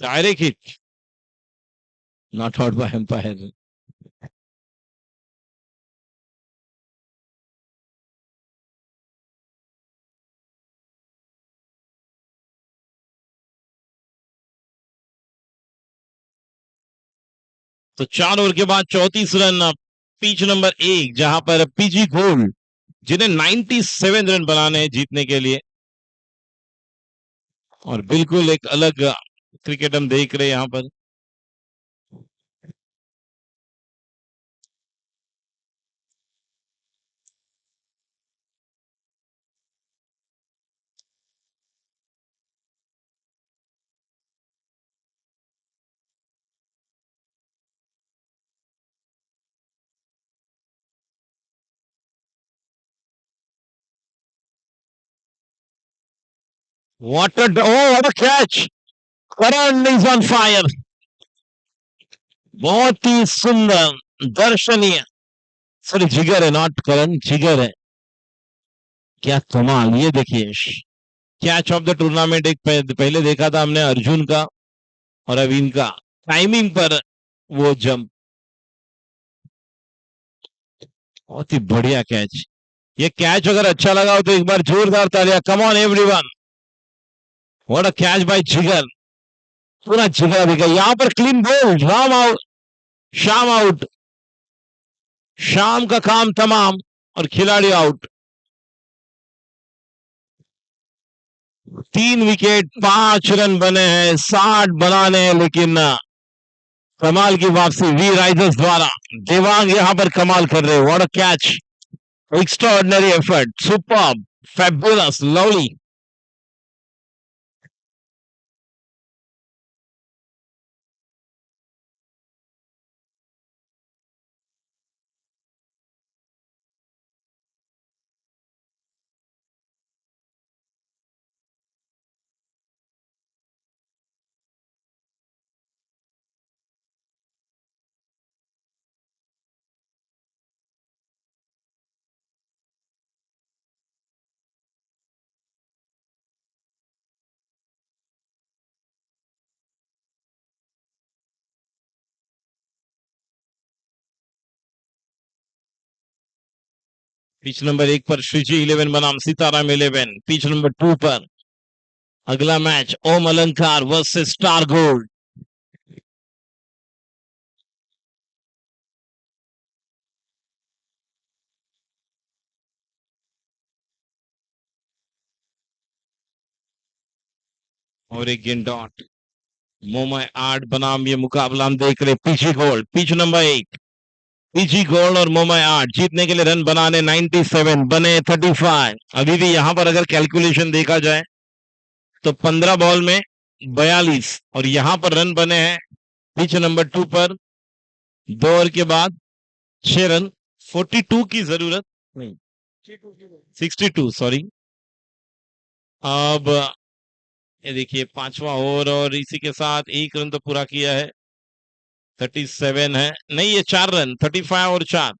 Direct hit, not out by umpire. तो 4 ओवर के बाद 34 रन, पिच नंबर 1, जहां पर पीजी गोल्ड, जिन्हें 97 रन बनाने हैं जीतने के लिए, और बिल्कुल एक अलग क्रिकेट हम देख रहे हैं यहां पर। What a catch, Karan is on fire. बहुत ही सुंदर, दर्शनीय, सॉरी जिगर है, नॉट करण, जिगर है। क्या कमाल, ये देखिए, कैच ऑफ द टूर्नामेंट। एक पहले देखा था हमने अर्जुन का, और अब इनका, टाइमिंग पर वो जंप, बहुत ही बढ़िया कैच। ये कैच अगर अच्छा लगा हो तो एक बार जोरदार तालियां, come on everyone. What a catch by Jigar, पूरा जिगर दिखा। यहां पर clean bowled, Ram out, Sham out, शाम का काम तमाम, और खिलाड़ी आउट। 3 विकेट, 5 रन बने हैं, 60 बनाने हैं, लेकिन कमाल की वापसी वी राइजर्स द्वारा। देवांग यहां पर कमाल कर रहे हैं। What a catch, extraordinary effort, superb, fabulous, lovely. Pitch number 1 पर श्रीजी 11 बनाम सीताराम 11। पिच नंबर 2 पर अगला मैच ओम अलंकार वर्सेस स्टार गोल्ड। और एक गेंद डॉट। मोमाय आर्ट बनाम ये मुकाबला हम देख रहे पीछी गोल्ड। पिच नंबर 1 पीछी गोल्ड और मोमाय आर्ट जीतने के लिए रन बनाने 97 बने 35। अभी भी यहां पर अगर कैलकुलेशन देखा जाए तो 15 बॉल में 42 और यहां पर रन बने हैं पिच नंबर 2 पर 2 ओवर के बाद 6 रन। 42 की जरूरत नहीं, 62 सॉरी। अब ये देखिए 5वां ओवर और इसी के साथ 1 रन तो पूरा किया है। 37 है, नहीं ये 4 रन, 35 और 4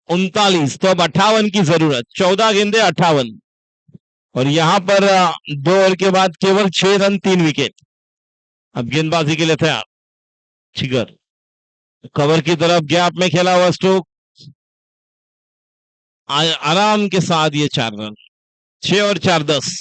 39। तो अब 58 की जरूरत, 14 गेंदे 58 और यहां पर 2 ओवर के बाद केवल 6 रन 3 विकेट। अब गेंदबाजी के लिए तैयार छिगर, कवर की तरफ गैप में खेला हुआ स्ट्रोक, आराम के साथ ये 4 रन। 6 और 4 10।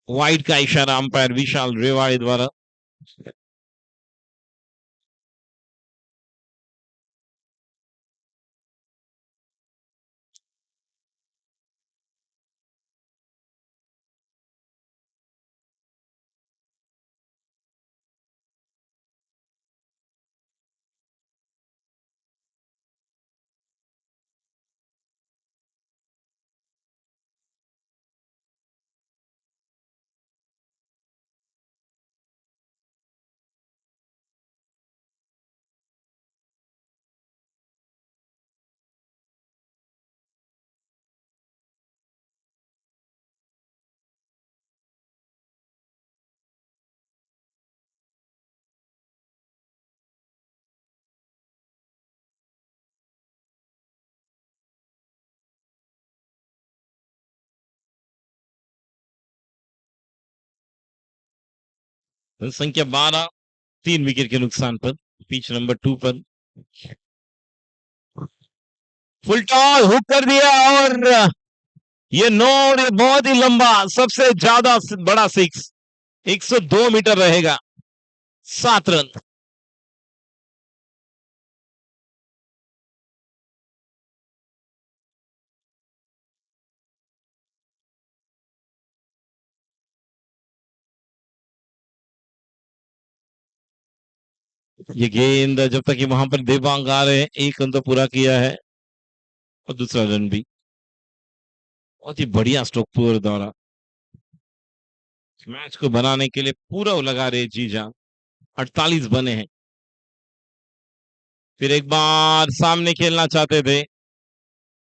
वाइड का इशारा अंपायर विशाल रेवाड़ी द्वारा। रन संख्या 12, 3 विकेट के नुकसान पर। पिच नंबर 2 पर फुल टॉस हुक कर दिया और ये नोड ये बहुत ही लंबा, सबसे ज्यादा बड़ा 6, 102 मीटर रहेगा। 7 रन। ये गेंद जब तक कि वहां पर देवांग आ रहे हैं, 1 रन तो पूरा किया है और दूसरा रन भी। बहुत ही बढ़िया स्ट्रोक पूरे दौरा, मैच को बनाने के लिए पूरा लगा रहे जी जान। 48 बने हैं। फिर एक बार सामने खेलना चाहते थे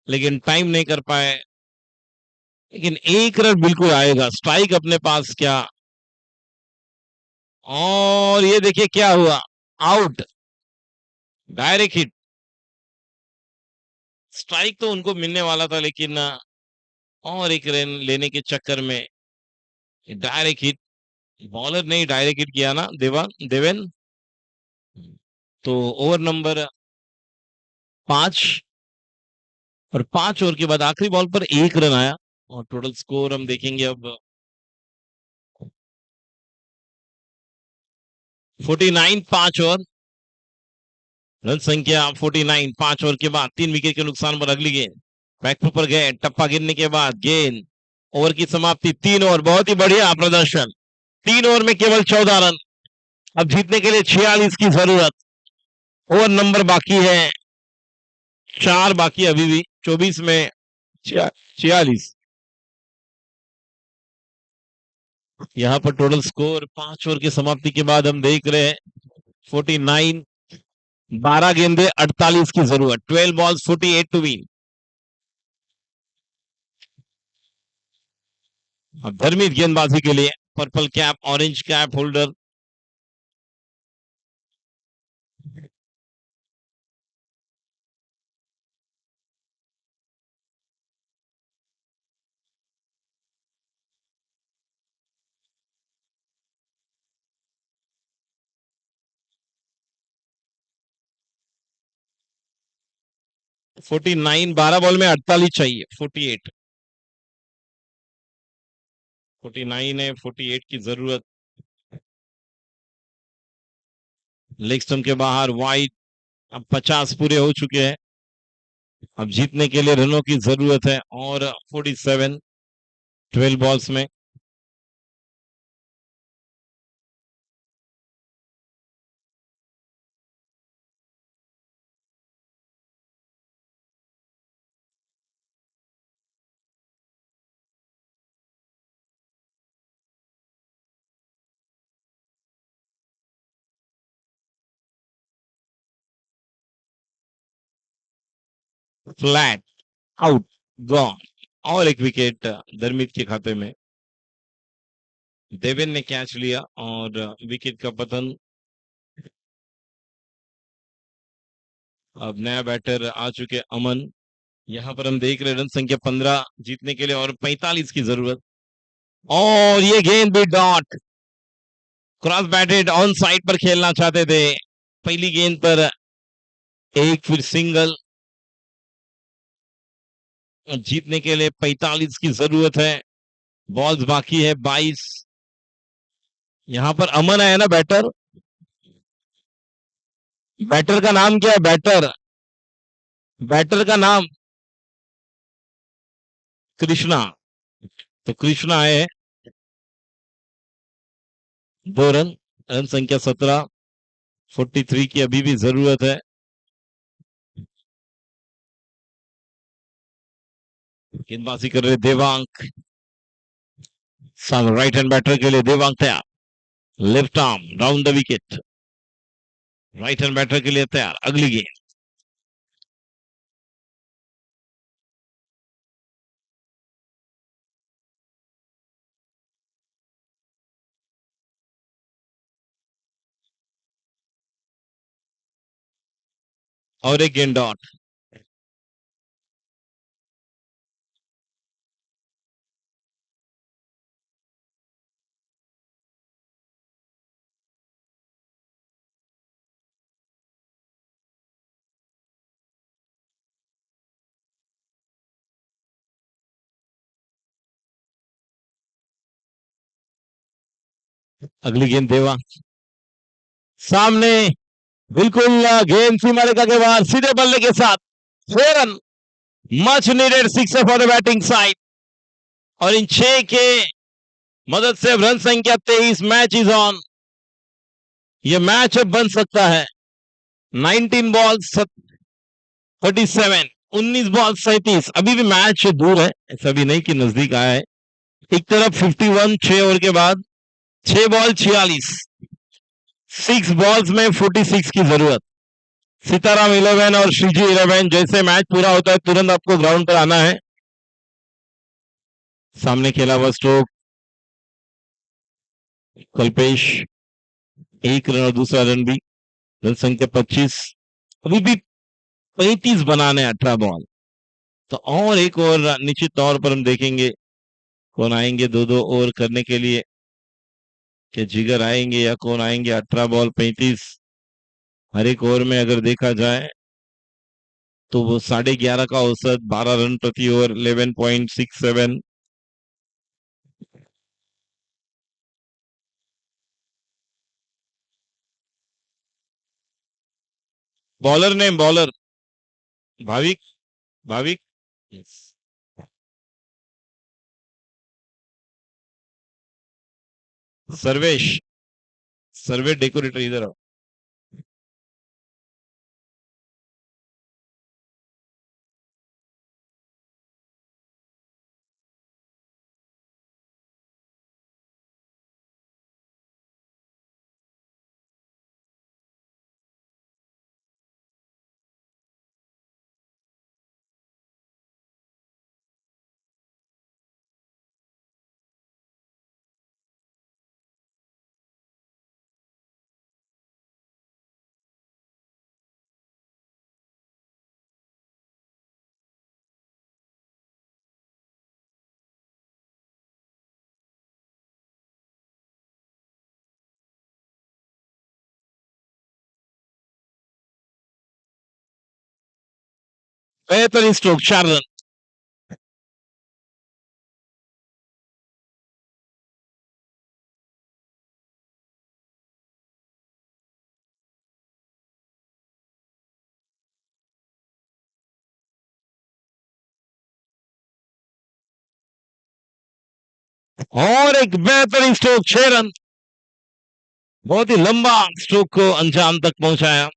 लेकिन टाइम नहीं कर पाए। लेकिन 1 रन बिल्कुल आएगा, स्ट्राइक अपने पास क्या। और ये देखिए क्या हुआ, आउट, डायरेक्ट हिट। स्ट्राइक तो उनको मिलने वाला था लेकिन और एक रन लेने के चक्कर में डायरेक्ट हिट। बॉलर ने डायरेक्ट हिट किया ना देवेन। तो ओवर नंबर 5 और 5 ओवर के बाद आखिरी बॉल पर 1 रन आया और टोटल स्कोर हम देखेंगे अब 49। 5 ओवर, रन संख्या 49। 5 ओवर के बाद 3 विकेट के नुकसान पर अगली गेंद बैकफुट पर गए, टप्पा गिरने के बाद गेंद, ओवर की समाप्ति 3 ओवर। बहुत ही बढ़िया प्रदर्शन, 3 ओवर में केवल 14 रन। अब जीतने के लिए 46 की जरूरत। ओवर नंबर बाकी है 4 बाकी अभी भी, 24 में 46। यहां पर टोटल स्कोर 5 ओवर की समाप्ति के बाद हम देख रहे हैं 49। 12 गेंदे 48 की जरूरत, 12 बॉल्स 48 टू विन। अब धर्मित गेंदबाजी के लिए purple cap orange cap holder 49, 12 ball में 48 चाहिए, 48, 49 है, 48 की जरूरत। लेग स्टंप के बाहर वाइड। अब 50 पूरे हो चुके हैं। अब जीतने के लिए रनों की जरूरत है, और 47, 12 बॉल्स में। Flat, out, gone. और एक विकेट दरमित के खाते में। देवेन ने कैच लिया और विकेट का पतन। अब नया बैटर आ चुके अमन। यहां पर हम देख रहे रन संख्या 15 जीतने के लिए, और 45 की जरूरत। और ये गेंद भी dot, cross batted, on side पर खेलना चाहते थे। पहली गेंद पर एक, फिर सिंगल। जीतने के लिए 45 की जरूरत है। बॉल्स बाकी है 22। यहां पर अमन है ना बैटर। बैटर का नाम क्या है, बैटर? बैटर का नाम कृष्णा। तो कृष्णा है। 2 रन, रन संख्या 17, 43 की अभी भी जरूरत है। गेंदबाजी कर रहे देवांक। राइट हैंड बैटर के लिए देवांक तैयार। Left arm round the wicket. Right hand batter के लिए तैयार। अगली गेंद। और एक गेंद डॉट। अगली गेंद देवांक सामने, बिल्कुल गेंद सीमा रेखा के बाहर, सीधे बल्ले के साथ 4 run. Much needed sixer for the batting side. और इन 6 के मदद से रन संख्या 23। Match is on. ये मैच अब बन सकता है। 19 बॉल 37, 19 बॉल 37। अभी भी मैच दूर है, ऐसा भी नहीं कि नजदीक आया है। एक तरफ 51 6 ओवर के बाद, 6 बॉल 46, 6 बॉल्स में 46 की जरूरत। सीताराम 11 और श्रीजी 11। जैसे मैच पूरा होता है तुरंत आपको ग्राउंड पर आना है। सामने खेला हुआ स्ट्रोक कल्पेश, 1 रन और दूसरा रन भी। रन संख्या 25, अभी भी 35 बनाने 18 बॉल। तो और एक और निश्चित तौर पर हम देखेंगे कौन आएंगे 2-2 ओवर करने के लिए, कि जिगर आएंगे या कौन आएंगे। 18 बॉल 35, हर एक ओवर में अगर देखा जाए तो वो 11.5 का औसत, 12 रन प्रति over, 11.67। Bowler name, bowler Bhavik, Bhavik. Yes. Sarvesh, सर्वे डेकोरेटर इधर आओ। बेहतरीन स्ट्रोक, 4 रन। और एक बेहतरीन स्ट्रोक, 6 रन। बहुत ही लंबा स्ट्रोक को अंजाम तक पहुंचाया,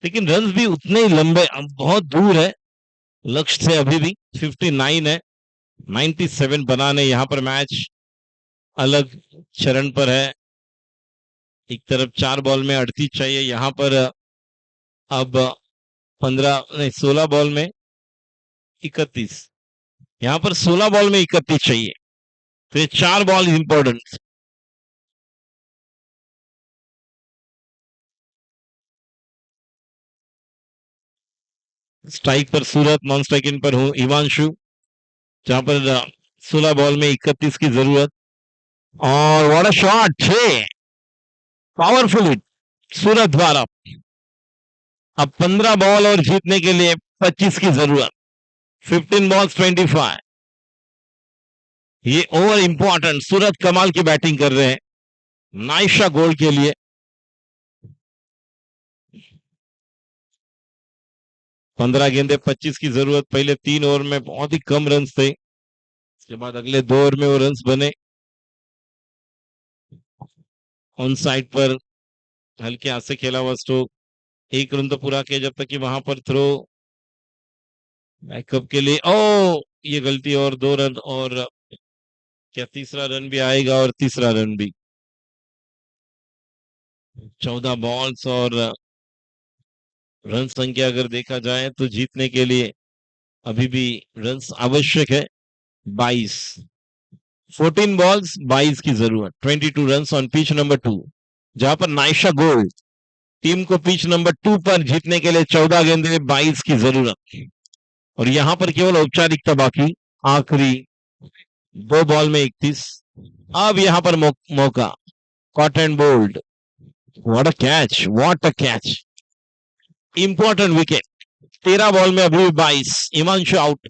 लेकिन रन भी उतने ही लंबे, अब बहुत दूर है लक्ष्य से अभी भी। 59 है, 97 बनाने यहाँ पर मैच अलग चरण पर है। एक तरफ 4 बॉल में 38 चाहिए, यहाँ पर अब 15 नहीं 16 बॉल में 31, यहाँ पर 16 बॉल में 31 चाहिए, तो ये 4 बॉल इंपॉर्टेंट। स्ट्राइक पर सूरत, नॉन स्ट्राइक इन पर हूं हिमांशु, जहां पर 16 बॉल में 31 की जरूरत। और what a shot, 6, powerful hit Surat द्वारा। अब 15 बॉल और जीतने के लिए 25 की जरूरत। 15 बॉल्स 25, ये ओवर इंपॉर्टेंट। सूरत कमाल की बैटिंग कर रहे हैं नाइशा गोल्ड के लिए। 15 गेंदे 25 की जरूरत। पहले 3 ओवर में बहुत ही कम रन थे, उसके बाद अगले 2 ओवर में वो रन बने। ऑन साइड पर हल्के हाथ से खेला हुआ स्ट्रोक, 1 रन तो पूरा किया जब तक कि वहां पर थ्रो बैकअप के लिए। ओ ये गलती, और 2 रन, और क्या तीसरा रन भी आएगा? और तीसरा रन भी। 14 बॉल्स और रन संख्या अगर देखा जाए तो जीतने के लिए अभी भी रन आवश्यक है 22। 14 बॉल्स 22 की जरूरत, 22 रन ऑन पिच नंबर 2, जहां पर नाइशा गोल्ड टीम को पिच नंबर 2 पर जीतने के लिए 14 गेंदे 22 की जरूरत। और यहां पर केवल औपचारिकता बाकी, आखिरी 2 बॉल में 31। अब यहां पर मौका, caught and bowled. What a catch, what a catch, important wicket. 13 ball में अभी 22, हिमांशु आउट।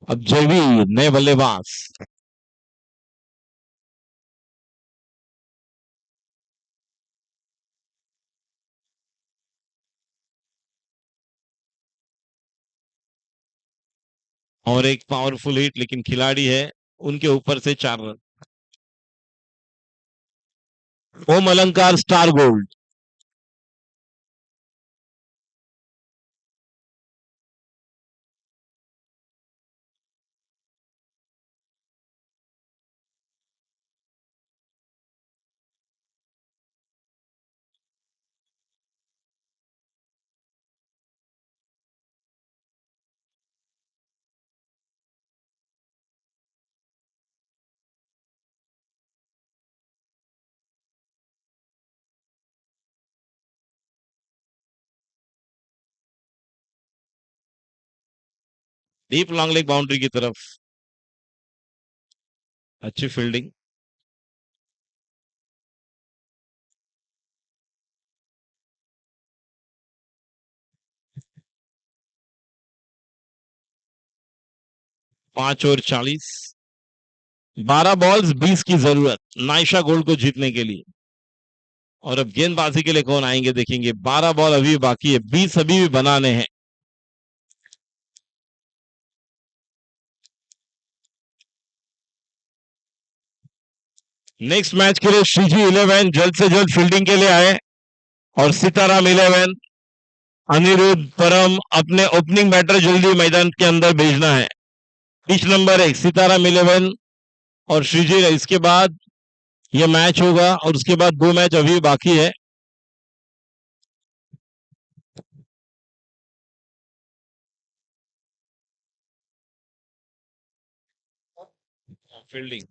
अब जयवीर नए बल्लेबाज। और एक पावरफुल हिट, लेकिन खिलाड़ी है उनके ऊपर से 4 रन। ओम अलंकार star gold. Deep long leg boundary की तरफ, अच्छी फील्डिंग। 5 और 40, 12 बॉल्स 20 की जरूरत नाइशा गोल्ड को जीतने के लिए। और अब गेंदबाजी के लिए कौन आएंगे देखेंगे। 12 बॉल अभी बाकी है, 20 अभी भी बनाने हैं। नेक्स्ट मैच के लिए श्रीजी 11 जल्द से जल्द फील्डिंग के लिए आए, और सीताराम 11, अनिरुद्ध, परम अपने ओपनिंग बैटर जल्दी मैदान के अंदर भेजना है। पिच नंबर 1 सीताराम 11 और श्रीजी। इसके बाद यह मैच होगा, और उसके बाद 2 मैच अभी बाकी है। फील्डिंग